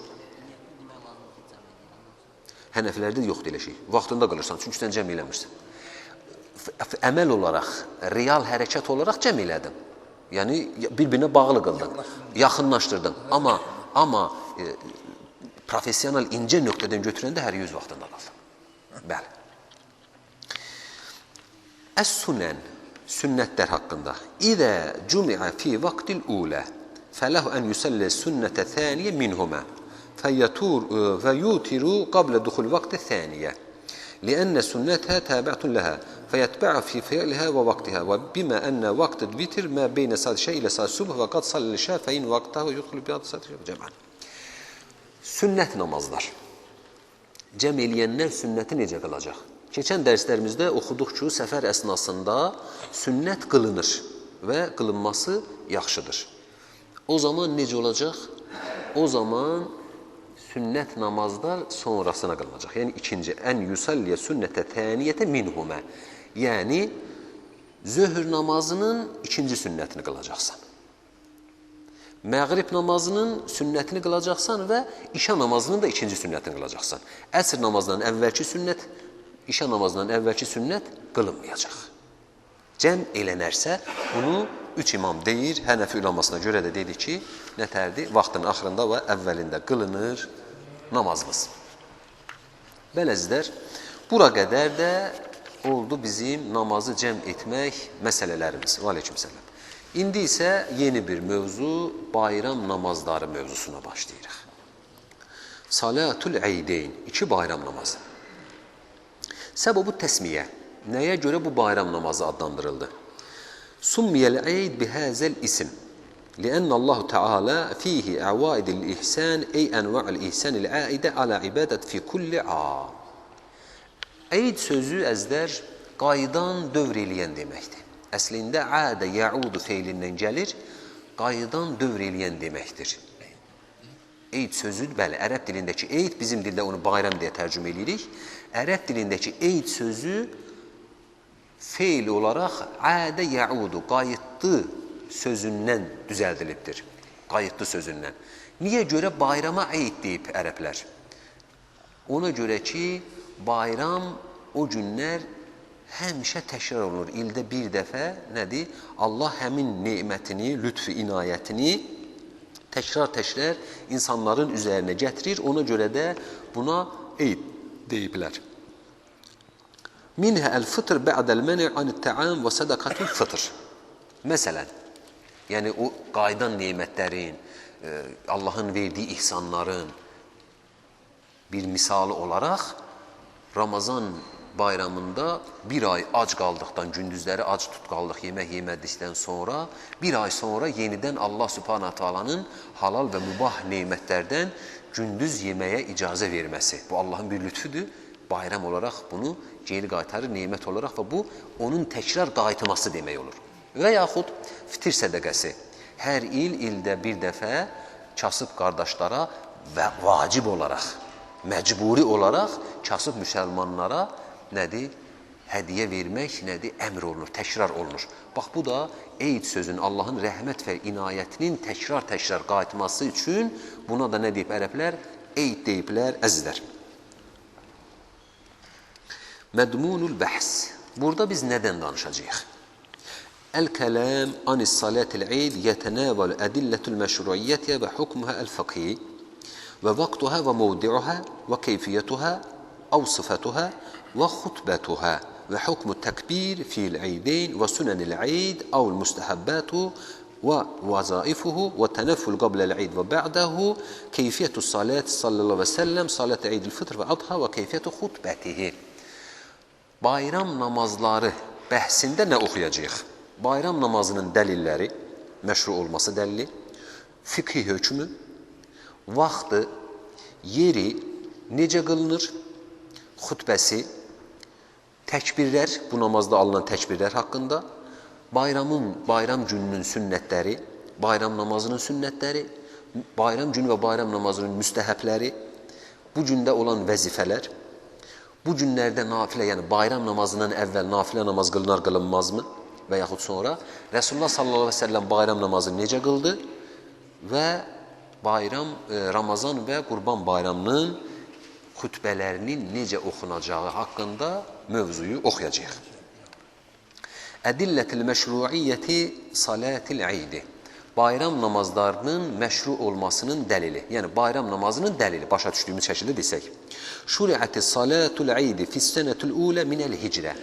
Hənəfilərdə yoxdur elə şey. Vaxtında qılırsan, çünki sən cəm eləmirsən. Əməl olaraq, real hərəkət olaraq cəm elədin. Yəni, bir-birinə bağlı qıldın, yaxınlaşdırdın. Amma profesional incə nöqtədən götürəndə hər yüz vaxtında qaldın. Bəli. Əs-sunən, sünnətlər haqqında. İzə cümiə fi vaxtil ulə fələhu ən yüsəllə sünnətə thəniyə minhumə فيوتر قبل دخول الوقت الثانية لأن سنتها تابعة لها فيتبع في فعلها ووقتها وبما أن وقت الوتر ما بين صلاة العشاء إلى صلاة الصبح وقد صلى العشاء فإن وقتها يدخل بعد صلاة العشاء جمعا. Sünnət namazlar. Cəm eləyənlər sünnəti necə qılacaq? Keçən dərslərimizdə oxuduq ki, səfər əsnasında sünnət qılınır və qılınması yaxşıdır. O zaman necə olacaq? O zaman sünnət namazlar sonrasına qılınacaq. Yəni ikinci, ən yusalliyə sünnətə təniyyətə minhumə. Yəni, zöhr namazının ikinci sünnətini qılacaqsan. Məğrib namazının sünnətini qılacaqsan və işa namazının da ikinci sünnətini qılacaqsan. Əsr namazından əvvəlki sünnət, işa namazından əvvəlki sünnət qılınmayacaq. Cəm elənərsə, bunu üç imam deyir, Hənəfi üləmasına görə də dedi ki, nətərdir? Vaxtın axırında və əvvəlində qılınır namazımız. Bələzlər, bura qədər də oldu bizim namazı cəm etmək məsələlərimiz. Və aleykümsələm. İndi isə yeni bir mövzu, bayram namazları mövzusuna başlayırıq. Salatul Eydeyn, iki bayram namazı. Səbəbu təsmiyə, nəyə görə bu bayram namazı adlandırıldı? Summiyəl eyd bihəzəl isim. لأن الله تعالى فيه عوائد الإحسان أي أنواع الإحسان العائدة على عبادة في كل عام. Eyd sözü əzlər qayıdan, dövr eləyən deməkdir. Əslində ədə yəudu feilindən gəlir, qayıdan, dövr eləyən deməkdir. Eyd sözü, bəli, ərəb dilindəki eyd, bizim dildə onu bayram deyə tərcümə edirik. Ərəb dilindəki eyd sözü feil olaraq ədə yəudu, qayıtdı sözündən düzəldilibdir. Qayıtdı sözündən. Niyə görə bayrama eyd deyib ərəblər? Ona görə ki, bayram o günlər həmişə təkrar olunur. İldə bir dəfə nədir? Allah həmin nemətini, lütfü, inayətini təkrar insanların üzərinə gətirir. Ona görə də buna eyd deyiblər. Minhə əl-fıtr bə'dəl məni anit-təam və sədaqatul fıtr. Məsələn, yəni o qaydan nemətlərin, Allahın verdiyi ihsanların bir misalı olaraq Ramazan bayramında bir ay ac qaldıqdan, gündüzləri ac tutqallıq, yemək yemədikdən sonra, bir ay sonra yenidən Allah Subhanahu Taala'nın halal və mübah nemətlərdən gündüz yeməyə icazə verməsi. Bu Allahın bir lütfüdür. Bayram olaraq bunu geri qaytarır, nemət olaraq və bu onun təkrar qayıtması demək olur. Və yaxud fitir sədəqəsi. Hər ildə bir dəfə kasıb qardaşlara və vacib olaraq, məcburi olaraq kasıb müsəlmanlara nədir? Hədiyə vermək nədir? Əmr olunur, təkrar olunur. Bax, bu da eyd sözünün, Allahın rəhmət və inayətinin təkrar qayıtması üçün buna da nə deyib ərəblər? Eyd deyiblər, əzizlər. Mədmunul bəhs. Burada biz nədən danışacağıq? El-kelam anis salatil eid yetenavalu edilletul meşruiyetiye ve hukmuha el-fakhi ve vaktuha ve mevdi'uha ve keyfiyetuha ev sıfatuha ve hutbetuha ve hukmu tekbir fi'l eydeyn ve sunenil eid ev'l mustahabbatu ve vazaifuhu ve teneffül qabla'l eid ve ba'dahu keyfiyetus salat sallallahu aleyhi ve sellem salat eidil fitr ve adha ve keyfiyetu hutbetihi. Bayram namazları bəhsində nə oxuyacağıq? Bayram namazının dəlilləri, məşru olması dəlili, fiqhi hökmü, vaxtı, yeri, necə qılınır, xutbəsi, təkbirlər, bu namazda alınan təkbirlər haqqında, bayram gününün sünnətləri, bayram namazının sünnətləri, bayram günü və bayram namazının müstəhəbləri, bu gündə olan vəzifələr, bu günlərdə nafilə, yəni bayram namazından əvvəl nafilə namaz qılınar, qılınmazmı və yaxud sonra Resulullah sallallahu aleyhi ve sellem bayram namazını necə qıldı və Ramazan və Qurban bayramının xütbələrinin necə oxunacağı haqqında mövzuyu oxuyacağıq. Ədillətil məşruiyyəti salatil eydi. Bayram namazlarının məşru olmasının dəlili, yəni bayram namazının dəlili, başa düşdüyümüz şəkildə desək. Şuri'əti salatul eydi fissənətul ulə minəl hicrə.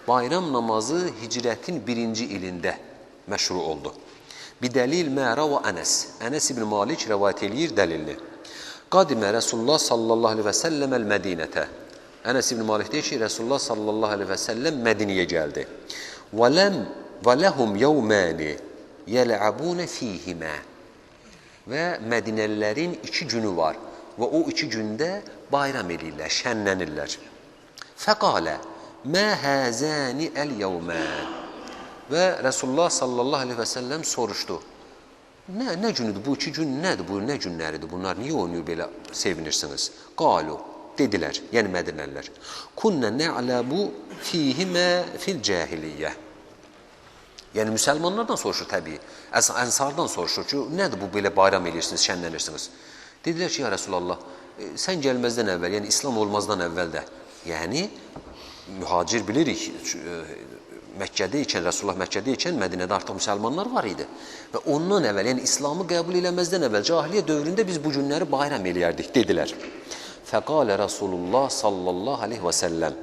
Bayram namazı hicrətin 1-ci ilində məşru oldu. Bidəlil məra və Ənəs. Ənəs ibn Malik rəvayət eləyir dəlilini. Qadimə Resulullah sallallahu aleyhi və səlləməl Mədinətə. Ənəs ibn Malik deyir ki, Resulullah sallallahu aleyhi və səlləm Mədiniyə gəldi. Və ləhum yevməni yələ'abunə fihimə. Və Mədinəlilərin 2 günü var və o 2 gündə bayram edirlər, şənlənirlər. Fəqalə mə həzəni əl-yevmən. Və Resulullah sallallahu aleyhi və səlləm soruşdu. Nə günüdür bu 2 gün, nədir bu, nə günləridir bunlar, niyə oynayıb belə sevinirsiniz? Qalu, dedilər, yəni Mədinəlilər. Kunnə nə'ləbu fihimə fil cahiliyyə. Yəni müsəlmanlardan soruşur təbii, ənsardan soruşur ki, nədir bu belə bayram edirsiniz, şənlənirsiniz? Dedilər ki, ya Resulallah, sən gəlməzdən əvvəl, yəni İslam olmazdan əvvəl də, yəni mühacir bilirik, Məkkədə ikən, Resulullah Məkkədə ikən Mədinədə artıq müsəlmanlar var idi. Və ondan əvvəl, yəni İslamı qəbul eləməzdən əvvəl, cahiliyyə dövründə biz bu günləri bayram eləyərdik, dedilər. Fəqalə Rasulullah sallallahu aleyhi və səlləm,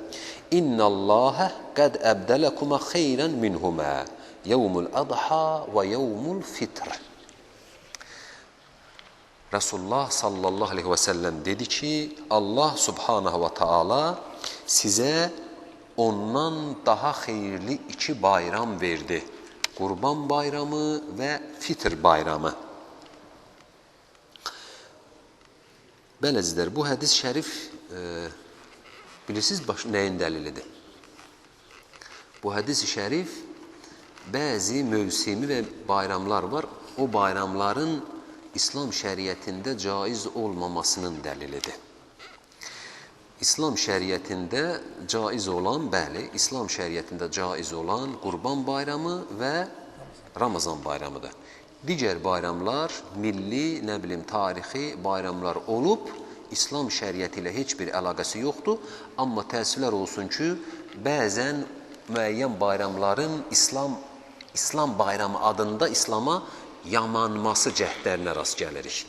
İnnəlləhə qəd əbdələkuma xeyrən minhumə, yevmul adha və yevmul fitr. Resulullah sallallahu aleyhi və səlləm dedi ki, Allah subhanahu və taala sizə ondan daha xeyirli 2 bayram verdi. Qurban bayramı və fitr bayramı. Beləzlər, bu hədis şərif bilirsiniz nəyin dəlilidir? Bu hədis şərif bəzi mövsimi və bayramlar var. O bayramların İslam şəriətində caiz olmamasının dəlilidir. İslam şəriətində caiz olan, bəli, İslam şəriətində caiz olan Qurban bayramı və Ramazan bayramıdır. Digər bayramlar, milli, tarixi bayramlar olub, İslam şəriəti ilə heç bir əlaqəsi yoxdur. Amma təəssüflər olsun ki, bəzən müəyyən bayramların İslam bayramı adında İslama yamanması cəhdlərinə rast gəlirik.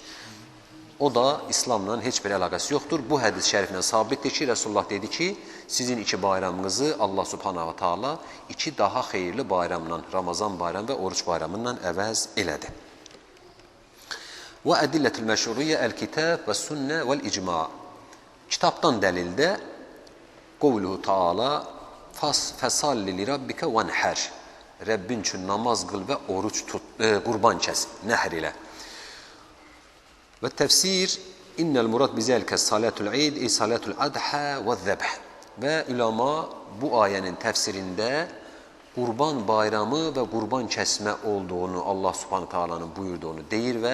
O da İslamla heç bir əlaqəsi yoxdur. Bu hədis şəriflə sabitdir ki, Resulullah dedi ki, sizin 2 bayramınızı Allah subhanahu wa ta'ala 2 daha xeyirli bayramla, Ramazan bayramı və oruç bayramından əvəz elədi. Və ədillətül məşruriyyə əl-kitab və sünnə vəl-icma. Kitabdan dəlildə qovluhu ta'ala fəsalli li rabbikə vənhər. Rəbbin üçün namaz qıl və oruç tut, qurban kəs, nəhr ilə. Və təfsir, innəl murad bizəlikə salatul eid, salatul adha və zəbh. Və üləma bu ayənin təfsirində qurban bayramı və qurban kəsmə olduğunu Allah subhanahu ta'alanın buyurduğunu deyir və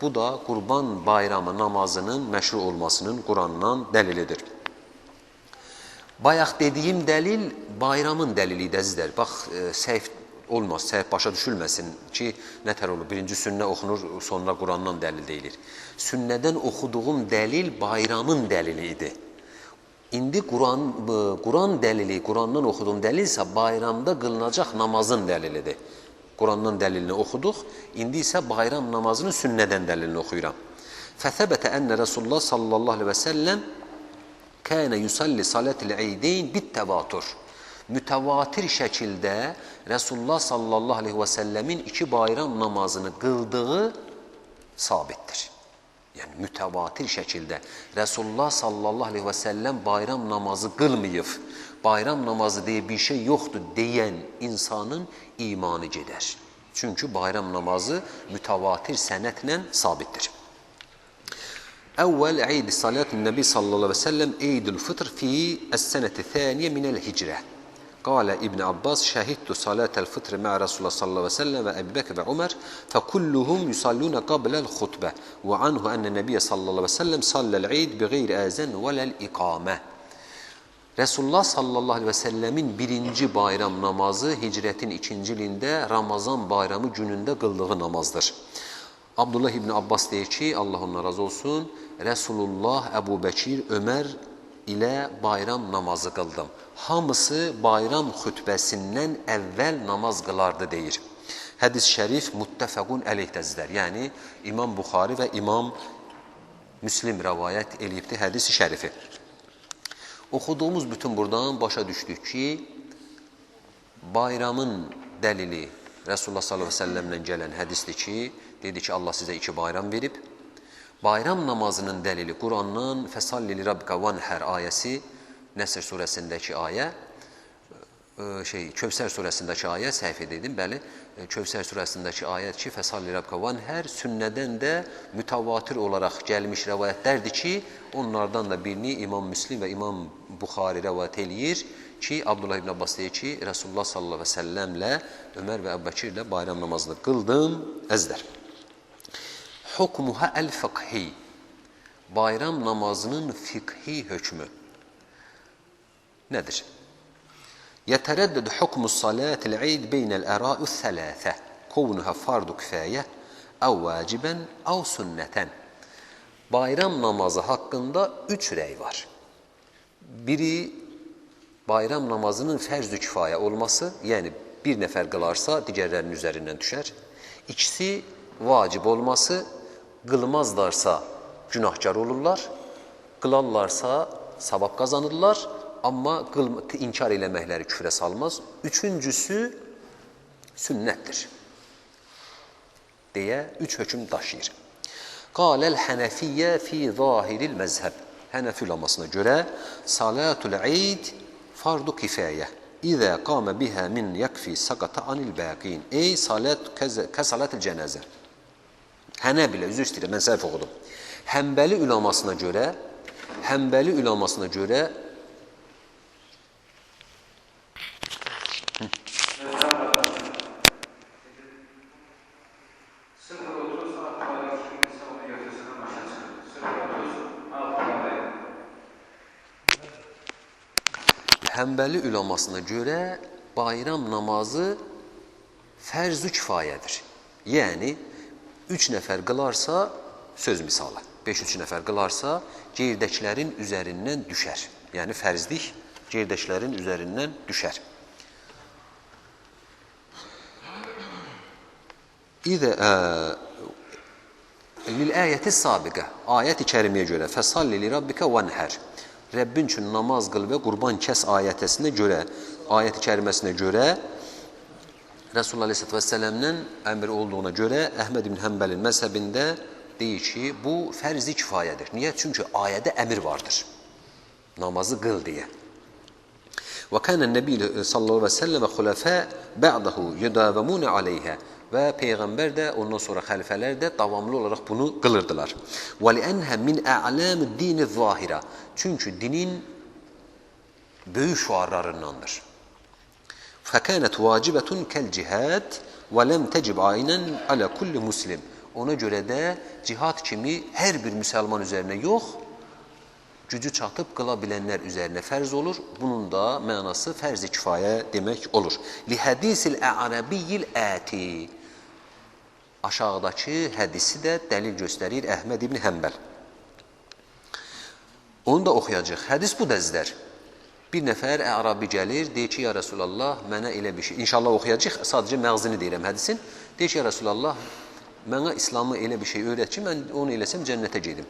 bu da qurban bayramı namazının məşru olmasının Qurandan dəlilidir. Bayaq dediyim dəlil bayramın dəlilidir əzizlər. Bax, səhv olmaz, səhv başa düşülməsin ki, nətər olur, birinci sünnə oxunur, sonra Qurandan dəlil deyilir. Sünnədən oxuduğum dəlil bayramın dəlili idi. İndi Quran dəlili, Qurandan oxuduğum dəlil isə bayramda qılınacaq namazın dəlilidir. Qurandan dəlilini oxuduq, indi isə bayram namazının sünnədən dəlilini oxuyuram. Fəthəbətə ənə Rasulullah sallallahu aleyhi və səlləm kənə yusalli salatil eydeyn bit-təvatur. Mütəvatir şəkildə Rasulullah sallallahu aleyhi və səlləmin iki bayram namazını qıldığı sabitdir. Yəni, mütəvatir şəkildə Rasulullah sallallahu aleyhi və səlləm bayram namazı qılmayıb, bayram namazı deyə bir şey yoxdur deyən insanın imanı gedər. Çünki bayram namazı mütəvatir sənətlə sabitdir. Əvvəl eyd-i salatın Nəbi sallallahu aleyhi və səlləm eyd-ül fıtr fi əs-sənəti thaniyə minəl hicrə. Qala İbn Abbas şəhidtu salatəl fıtr mə Rasulullah sallallahu aleyhi və səlləm və Əbu Bəkr və Ömər fəkulluhum yusalluna qabləl xutbə və anhu ənə Nəbiyyə sallallahu aleyhi və səlləm salləl eyd bi qeyri əzən vələl iqamə. Resulullah sallallahu aleyhi və səlləmin birinci bayram namazı hicrətin 2-ci ilində Ramazan bayramı günündə qıldığı namazdır. Abdullah İbn Abbas deyir ki, Allah ondan razı olsun, Resulullah, Əbu Bəkir, Ömər ilə bayram namazı qıldım. Hamısı bayram xütbəsindən əvvəl namaz qılardı deyir. Hədis-i şərif muttəfəqun əleyhdəzdir. Yəni, İmam Buxari və İmam Müslim rəvayət eləyibdir hədis-i şərifi. Oxuduğumuz bütün buradan başa düşdük ki, bayramın dəlili Resulullah sallallahu aleyhi ve sellemlə gələn hədisdir ki, dedi ki, Allah sizə iki bayram verib. Bayram namazının dəlili Qurandan Fəsalli li Rabbika vanhər ayəsi, Nəsr surəsindəki ayə, Kövsər surəsindəki ayə, səhv edirdim, bəli, Kövsər surəsindəki ayət ki, Fəsalli li Rabbika vanhər, sünnədən də mütəvatir olaraq gəlmiş rəvayətlərdir ki, onlardan da birini İmam Müslim və İmam Buxari rəvayət eləyir ki, Abdullah ibn Abbas deyir ki, Resulullah sallallahu aleyhi və səlləmlə Ömər və Əbu Bəkirlə bayram namazını qıldım, əzdər. Hukmuha el-fiqhi, bayram namazının fiqhi hökmü nədir? Yətərəddəd hukmus salatil eyd beynəl əra'u thələthə, kovnuha fardu kifayə, əv vacibən, əv sünnətən. Bayram namazı haqqında 3 rəy var. Biri, bayram namazının fərz-ü kifayə olması, yəni bir nəfər qılarsa, digərlərinin üzərindən düşər. İkisi, vacib olması, qılmazlarsa günahkar olurlar, qılarlarsa savab qazanırlar, amma inkar eləməkləri küfrə salmaz. Üçüncüsü sünnətdir deyə 3 hökm daşıyır. Qaləl hənəfiyyə fi zahiril məzhəb. Hənəfi ulamasına görə salatul eyd fardu kifayə. İzə qamə bihə min yəkfi saqata anil bəqin. Ey salat kəsalatil cənazə. Hənəbilə, üzr istəyirəm, mən səhv oxudum. Həmbəli ulamasına görə Həmbəli ülamasına görə bayram namazı fərz-ü kifayədir. Yəni, 3 nəfər qılarsa, söz misalı, 5-3 nəfər qılarsa, gerdəkilərin üzərindən düşər. Yəni, fərzlik gerdəkilərin üzərindən düşər. Lil-əyəti sabiqə, ayət-i kəriməyə görə, fəsalli li rabbikə vənhər. Rəbbin üçün namaz qıl və qurban kəs ayətəsinə görə, ayət-i kəriməsinə görə, Resulullah Aleyhisselatü Vesselam'nın əmri olduğuna görə Əhməd ibn Həmbəlin məzhəbində deyir ki, bu fərz-i kifayədir. Niyə? Çünki ayədə əmir vardır. Namazı qıl deyə. Və kənən Nəbi sallallahu aleyhi və səlləm və xulafə bə'dahu yudavəmunə aleyhə. Və Peyğəmbər də, ondan sonra xəlifələr də davamlı olaraq bunu qılırdılar. وَلِأَنْهَا مِنْ أَعْلَامِ الدِّينِ الظَّاهِرَةِ. Çünki dinin böyük şuarlarındandır. فَكَانَتْ وَاجِبَةٌ كَالْجِهَادِ وَلَمْ تَجِبْ عَيْنًا عَلَى كُلِّ مُسْلِمٍ. Ona görə də cihad kimi hər bir müsəlman üzərinə yox, gücü çatıb qıla bilənlər üzərinə fərz olur. Bunun da mənası fərz-i kifayə demək olur. لِحَدِيثِ الْأَعْرَبِيِّ الْآتِي. Aşağıdakı hədisi də dəlil göstərir Əhməd ibn Həmbəl. Onu da oxuyacaq. Hədis bu dəzdər. Bir nəfər ərabi gəlir, deyir ki, ya Rasulallah, mənə elə bir şey. İnşallah oxuyacaq, sadəcə məğzini deyirəm hədisin. Deyir ki, ya Rasulallah, mənə İslamı elə bir şey öyrət ki, mən onu eləsəm cənnətə gedim.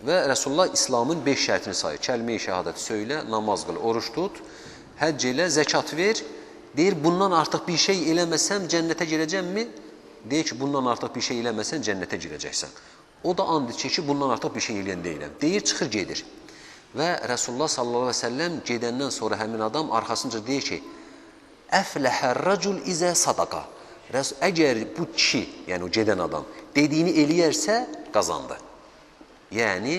Və Rasulullah İslamın 5 şərtini sayır. Kəlmə-i şəhadət söylə, namaz qıl, oruç tut, həcc elə, zəkat ver. Deyir, bundan artıq bir şey eləməsəm cənnətə girəcəmmi? Deyir ki, bundan artıq bir şey eləməsən cənnətə girəcəksən. O da and içir ki, bundan artıq bir şey eləyən deyiləm. Deyir, çıxır gedir. Və Rasulullah sallallahu əleyhi və səlləm gedəndən sonra həmin adam arxasınca deyir ki, əfləhər-racul izə sadaqa. Əgər bu kişi, yəni o gedən adam, dediyini eləyərsə, qazandı. Yəni,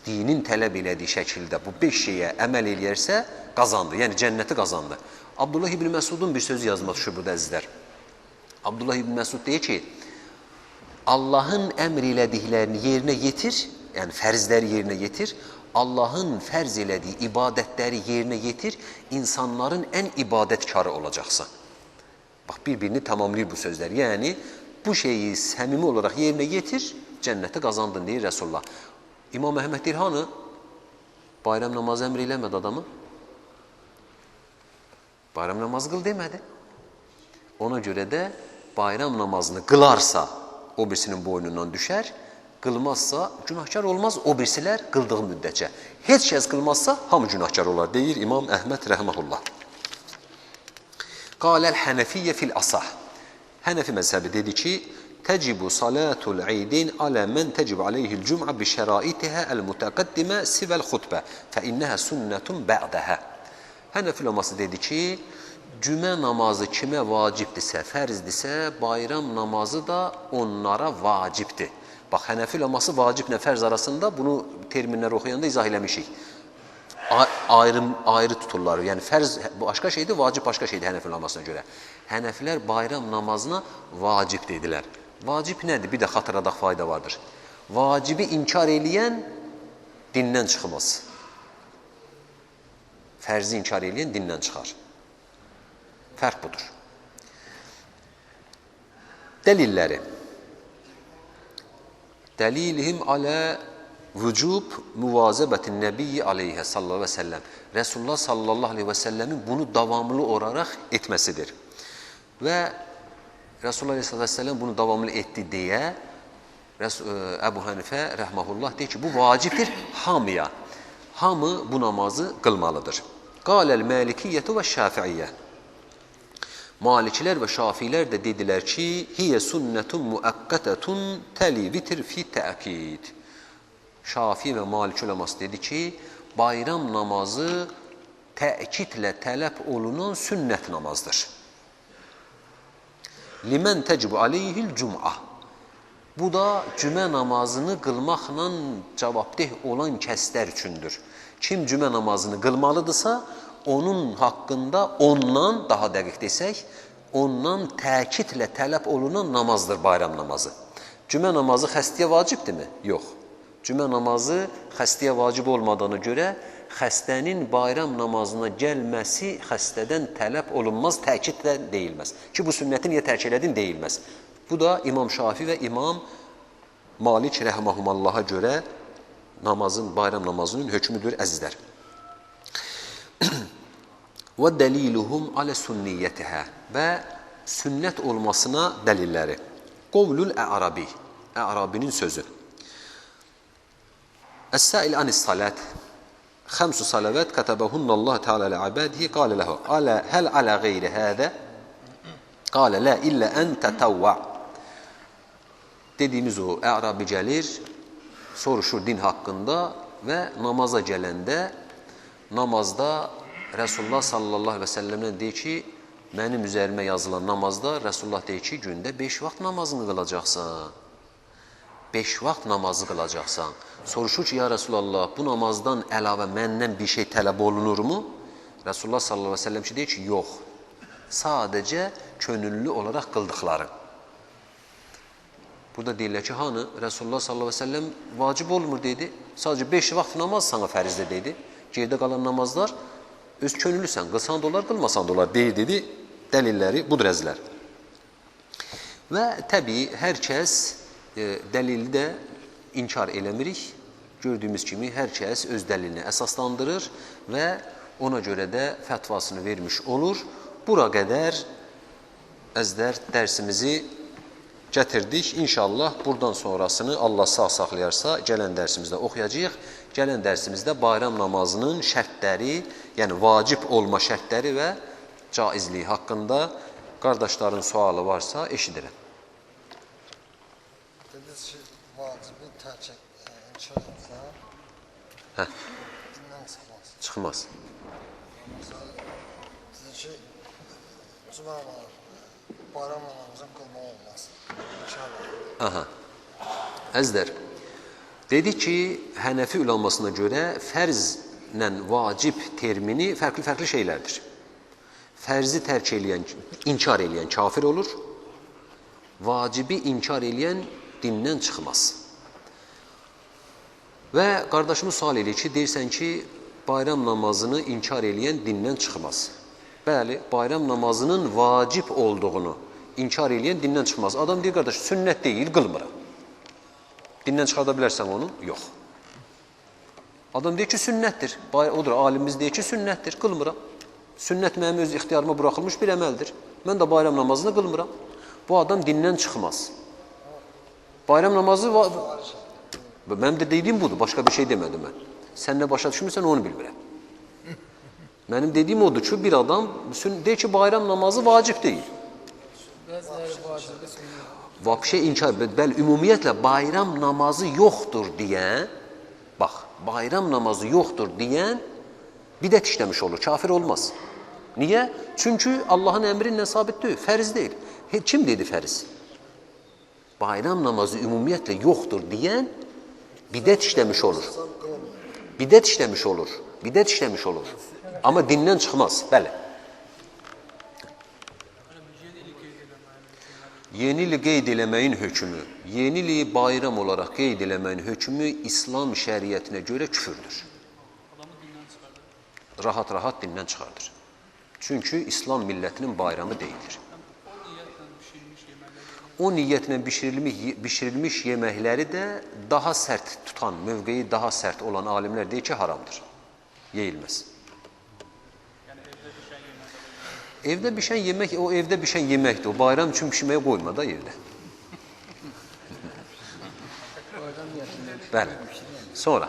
dinin tələb elədiyi şəkildə bu 5 şeyə əməl eləyərsə, qazandı. Yəni, cənnəti qazandı. Abdullah ibn Məsudun bir sözü yazma düşür burada əzizlər. Abdullah ibn Məsud deyir ki, Allahın əmr elədiklərini yerinə yetir, yəni fərzləri yerinə yetir, Allahın fərz elədiyi ibadətləri yerinə yetir, insanların ən ibadətkarı olacaqsan. Bax, bir-birini tamamlayır bu sözlər. Yəni, bu şeyi səmimi olaraq yerinə yetir, cənnəti qazandın, deyir Rəsulullah. İmam Əhməd deyir, hanı? Bayram namazı əmr eləmədi adamı. Bayram namazı qıl demədi. Ona görə də bayram namazını qılarsa, o birisinin boynundan düşər, qılmazsa günahkar olmaz, o birisilər qıldığı müddətcə. Heç kəs qılmazsa, hamı günahkar olar, deyir İmam Əhməd rəhməhullah. Qaləl Hənəfiyyə fil asah. Hənəfi məzhəbi dedi ki, təcibü salatul eydin alə mən təcib aleyhil cüm'a bi şəraitihə əl-mütəqəddimə sivəl xutbə fə innəhə sünnətun bə'dəhə. Hənəfi ulaması dedi ki, cümə namazı kimə vacibdirsə, fərzdirsə, bayram namazı da onlara vacibdir. Bax, Hənəfi ulaması vaciblə fərz arasında bunu terminləri oxuyanda izah eləmişik. Ayrı tuturlar. Yəni, fərz başqa şeydir, vacib başqa şeydir Hənəfi ulamasına görə. Hənəfilər bayram namazına vacib dedilər. Vacib nədir? Bir də xatırladaq fayda vardır. Vacibi inkar eləyən dindən çıxmaz. Fərzi inkar eləyən dindən çıxar. Fərq budur. Dəlilləri. Dəlilihim alə vücub müvazəbətin nəbiyyi aleyhə sallallahu aleyhi və səlləm. Resulullah sallallahu aleyhi və səlləmin bunu davamlı olaraq etməsidir. Və Resulullah sallallahu aleyhi və səlləm bunu davamlı etdi deyə Əbu Hənifə rəhməhullah deyir ki, bu vacibdir hamıya. Hamı bu namazı qılmalıdır. Qaləl Məlikiyyətü və Şafiiyyə. Malikilər və Şafilər də dedilər ki, hiyə sünnətun müəqqətətun təli vitir fi təəkid. Şafi və Malik uleması dedi ki, bayram namazı təkidlə tələb olunan sünnət namazdır. Limən təcib aleyhil cüm'a. Bu da cümə namazını qılmaqla cavabdeh olan kəslər üçündür. Kim cümə namazını qılmalıdırsa, onun haqqında ondan, daha dəqiq desək, ondan təkidlə tələb olunan namazdır bayram namazı. Cümə namazı xəstəyə vacibdirmi? Yox. Cümə namazı xəstəyə vacib olmadığına görə xəstənin bayram namazına gəlməsi xəstədən tələb olunmaz, təkidlə deyilməz. Ki, bu sünnəti niyə tərk elədin deyilməz. Bu da İmam Şafi və İmam Malik rəhməhumallaha görə bayram namazının hökmüdür, əzizlər. Və dəliluhum alə sünniyyətihə və sünnət olmasına dəlilləri. Qovlul ə'rabi, ə'rabinin sözü. Əs-səil anis-salət, xəmsu salavət kətəbəhunnallahu teala lə-ibadihi, qalə ləhu, həl alə qeyri hədə, qalə lə illə ən tətəvvə. Dediyimiz o, ə'rabi gəlir, soruşur din haqqında və namaza gələndə, namazda Resulullah sallallahu aleyhi və səlləmdən deyir ki, mənim üzərimə yazılan namazda Resulullah deyir ki, gündə 5 vaxt namazını qılacaqsan. 5 vaxt namazı qılacaqsan. Soruşur ki, ya Resulullah, bu namazdan əlavə məndən bir şey tələb olunurmu? Resulullah sallallahu aleyhi və səlləm ki, deyir ki, yox. Sadəcə könüllü olaraq qıldıqları. Burada deyirlər ki, hanı? Resulullah sallallahu aleyhi və səlləm vacib olmur dedi. Sadəcə 5 vaxt namaz sana fərizdə dedi. Gerdə qalan namazlar öz könüllüsən, qılsan da olar, qılmasan da olar, deyir dedi, dəlilləri budur əzlər. Və təbii, hər kəs dəlildə inkar eləmirik, gördüyümüz kimi hər kəs öz dəlilini əsaslandırır və ona görə də fətvasını vermiş olur. Bura qədər əzlər dərsimizi gətirdik. İnşallah buradan sonrasını Allah sağ saxlayarsa gələn dərsimizdə oxuyacağıq. Gələn dərsimizdə bayram namazının şərtləri, yəni vacib olma şərtləri və caizliyi haqqında qardaşların sualı varsa eşidirəm. Dediniz ki, vacibi tərk inkar etsə, dindən çıxmaz. Çıxmaz. Dedi ki, cümə bayram namazını qılmaq olmaz. İnkar edir. Aha. Əzlər, dedi ki, Hənəfi üləmasına görə fərzlə vacib termini fərqli şeylərdir. Fərzi tərk eləyən, inkar eləyən kafir olur, vacibi inkar eləyən dindən çıxmaz. Və qardaşımız sual edir ki, deyirsən ki, bayram namazını inkar eləyən dindən çıxmaz. Bəli, bayram namazının vacib olduğunu inkar eləyən dindən çıxmaz. Adam deyir, qardaş, sünnət deyil, qılmıram. Dindən çıxarda bilərsən onu? Yox. Adam deyir ki, sünnətdir. Odur, alimimiz deyir ki, sünnətdir, qılmıram. Sünnət mənim öz ixtiyarıma buraxılmış bir əməldir. Mən də bayram namazını qılmıram. Bu adam dindən çıxmaz. Bayram namazı... Mənim də dediyim budur, başqa bir şey demədim mən. Sən nə başa düşmürsən, onu bilmirəm. Mənim dediyim odur ki, bir adam deyir ki, bayram namazı vacib deyil. Vapşe inkar, bəli, ümumiyyətlə bayram namazı yoxdur deyən, bax, bayram namazı yoxdur deyən bidət işləmiş olur, kafir olmaz. Niyə? Çünki Allahın əmri ilə sabit deyil, fərz deyil. Kim dedi fərz? Bayram namazı ümumiyyətlə yoxdur deyən bidət işləmiş olur. Bidət işləmiş olur, bidət işləmiş olur. Amma dindən çıxmaz, bəli. Yeni ili qeyd eləməyin hökmü, yeni ili bayram olaraq qeyd eləməyin hökmü İslam şəriətinə görə küfürdür. Rahat-rahat dindən çıxardır. Çünki İslam millətinin bayramı deyildir. O niyyətlə bişirilmiş yeməkləri də daha sərt tutan, mövqeyi daha sərt olan alimlər deyir ki, haramdır. Yeyilməz. Evdə bişən yemək, o evdə bişən yeməkdir. O bayram üçün pişməyə qoyma da evdə. Bəli. Sonra.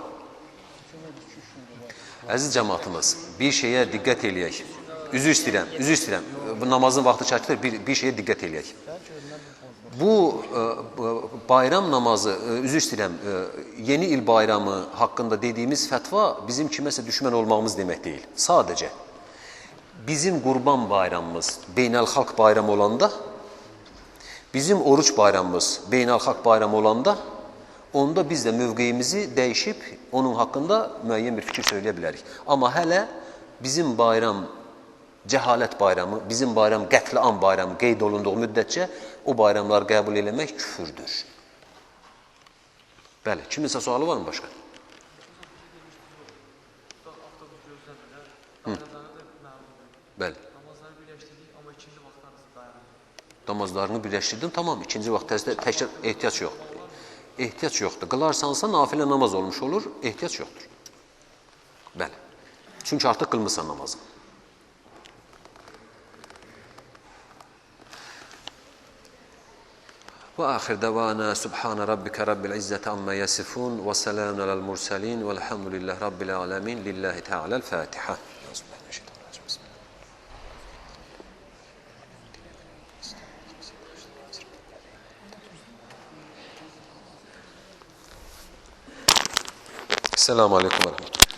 Əziz cəmaatımız, bir şeyə diqqət eləyək. Üzr istəyirəm. Bu namazın vaxtı çəkdir, bir şeyə diqqət eləyək. Bu bayram namazı, üzr istəyirəm, yeni il bayramı haqqında dediyimiz fətva bizim kiməsə düşmən olmağımız demək deyil. Sadəcə bizim qurban bayramımız beynəlxalq bayram olanda, bizim oruç bayramımız beynəlxalq bayram olanda, onda biz də mövqeyimizi dəyişib, onun haqqında müəyyən bir fikir söyləyə bilərik. Amma hələ bizim bayram cəhalət bayramı, bizim bayram qətl-am bayramı qeyd olunduğu müddətcə o bayramları qəbul eləmək küfürdür. Bəli, kiminsə sualı var mı başqa? Bəli. Namazlarını birləşdirdim, tamam, ikinci vaxt təkrar ehtiyac yoxdur. Ehtiyac yoxdur. Qılarsansa nafilə namaz olmuş olur, ehtiyac yoxdur. Bəli. Çünki artıq qılmısan namazı. Və axir davana subhana rabbika rabbil izzati amma yasifun və salamun alal mursalin velhamdülillahi rabbil alamin lillahi teala'l Fatiha. Selamun aleyküm ve rahmetullah.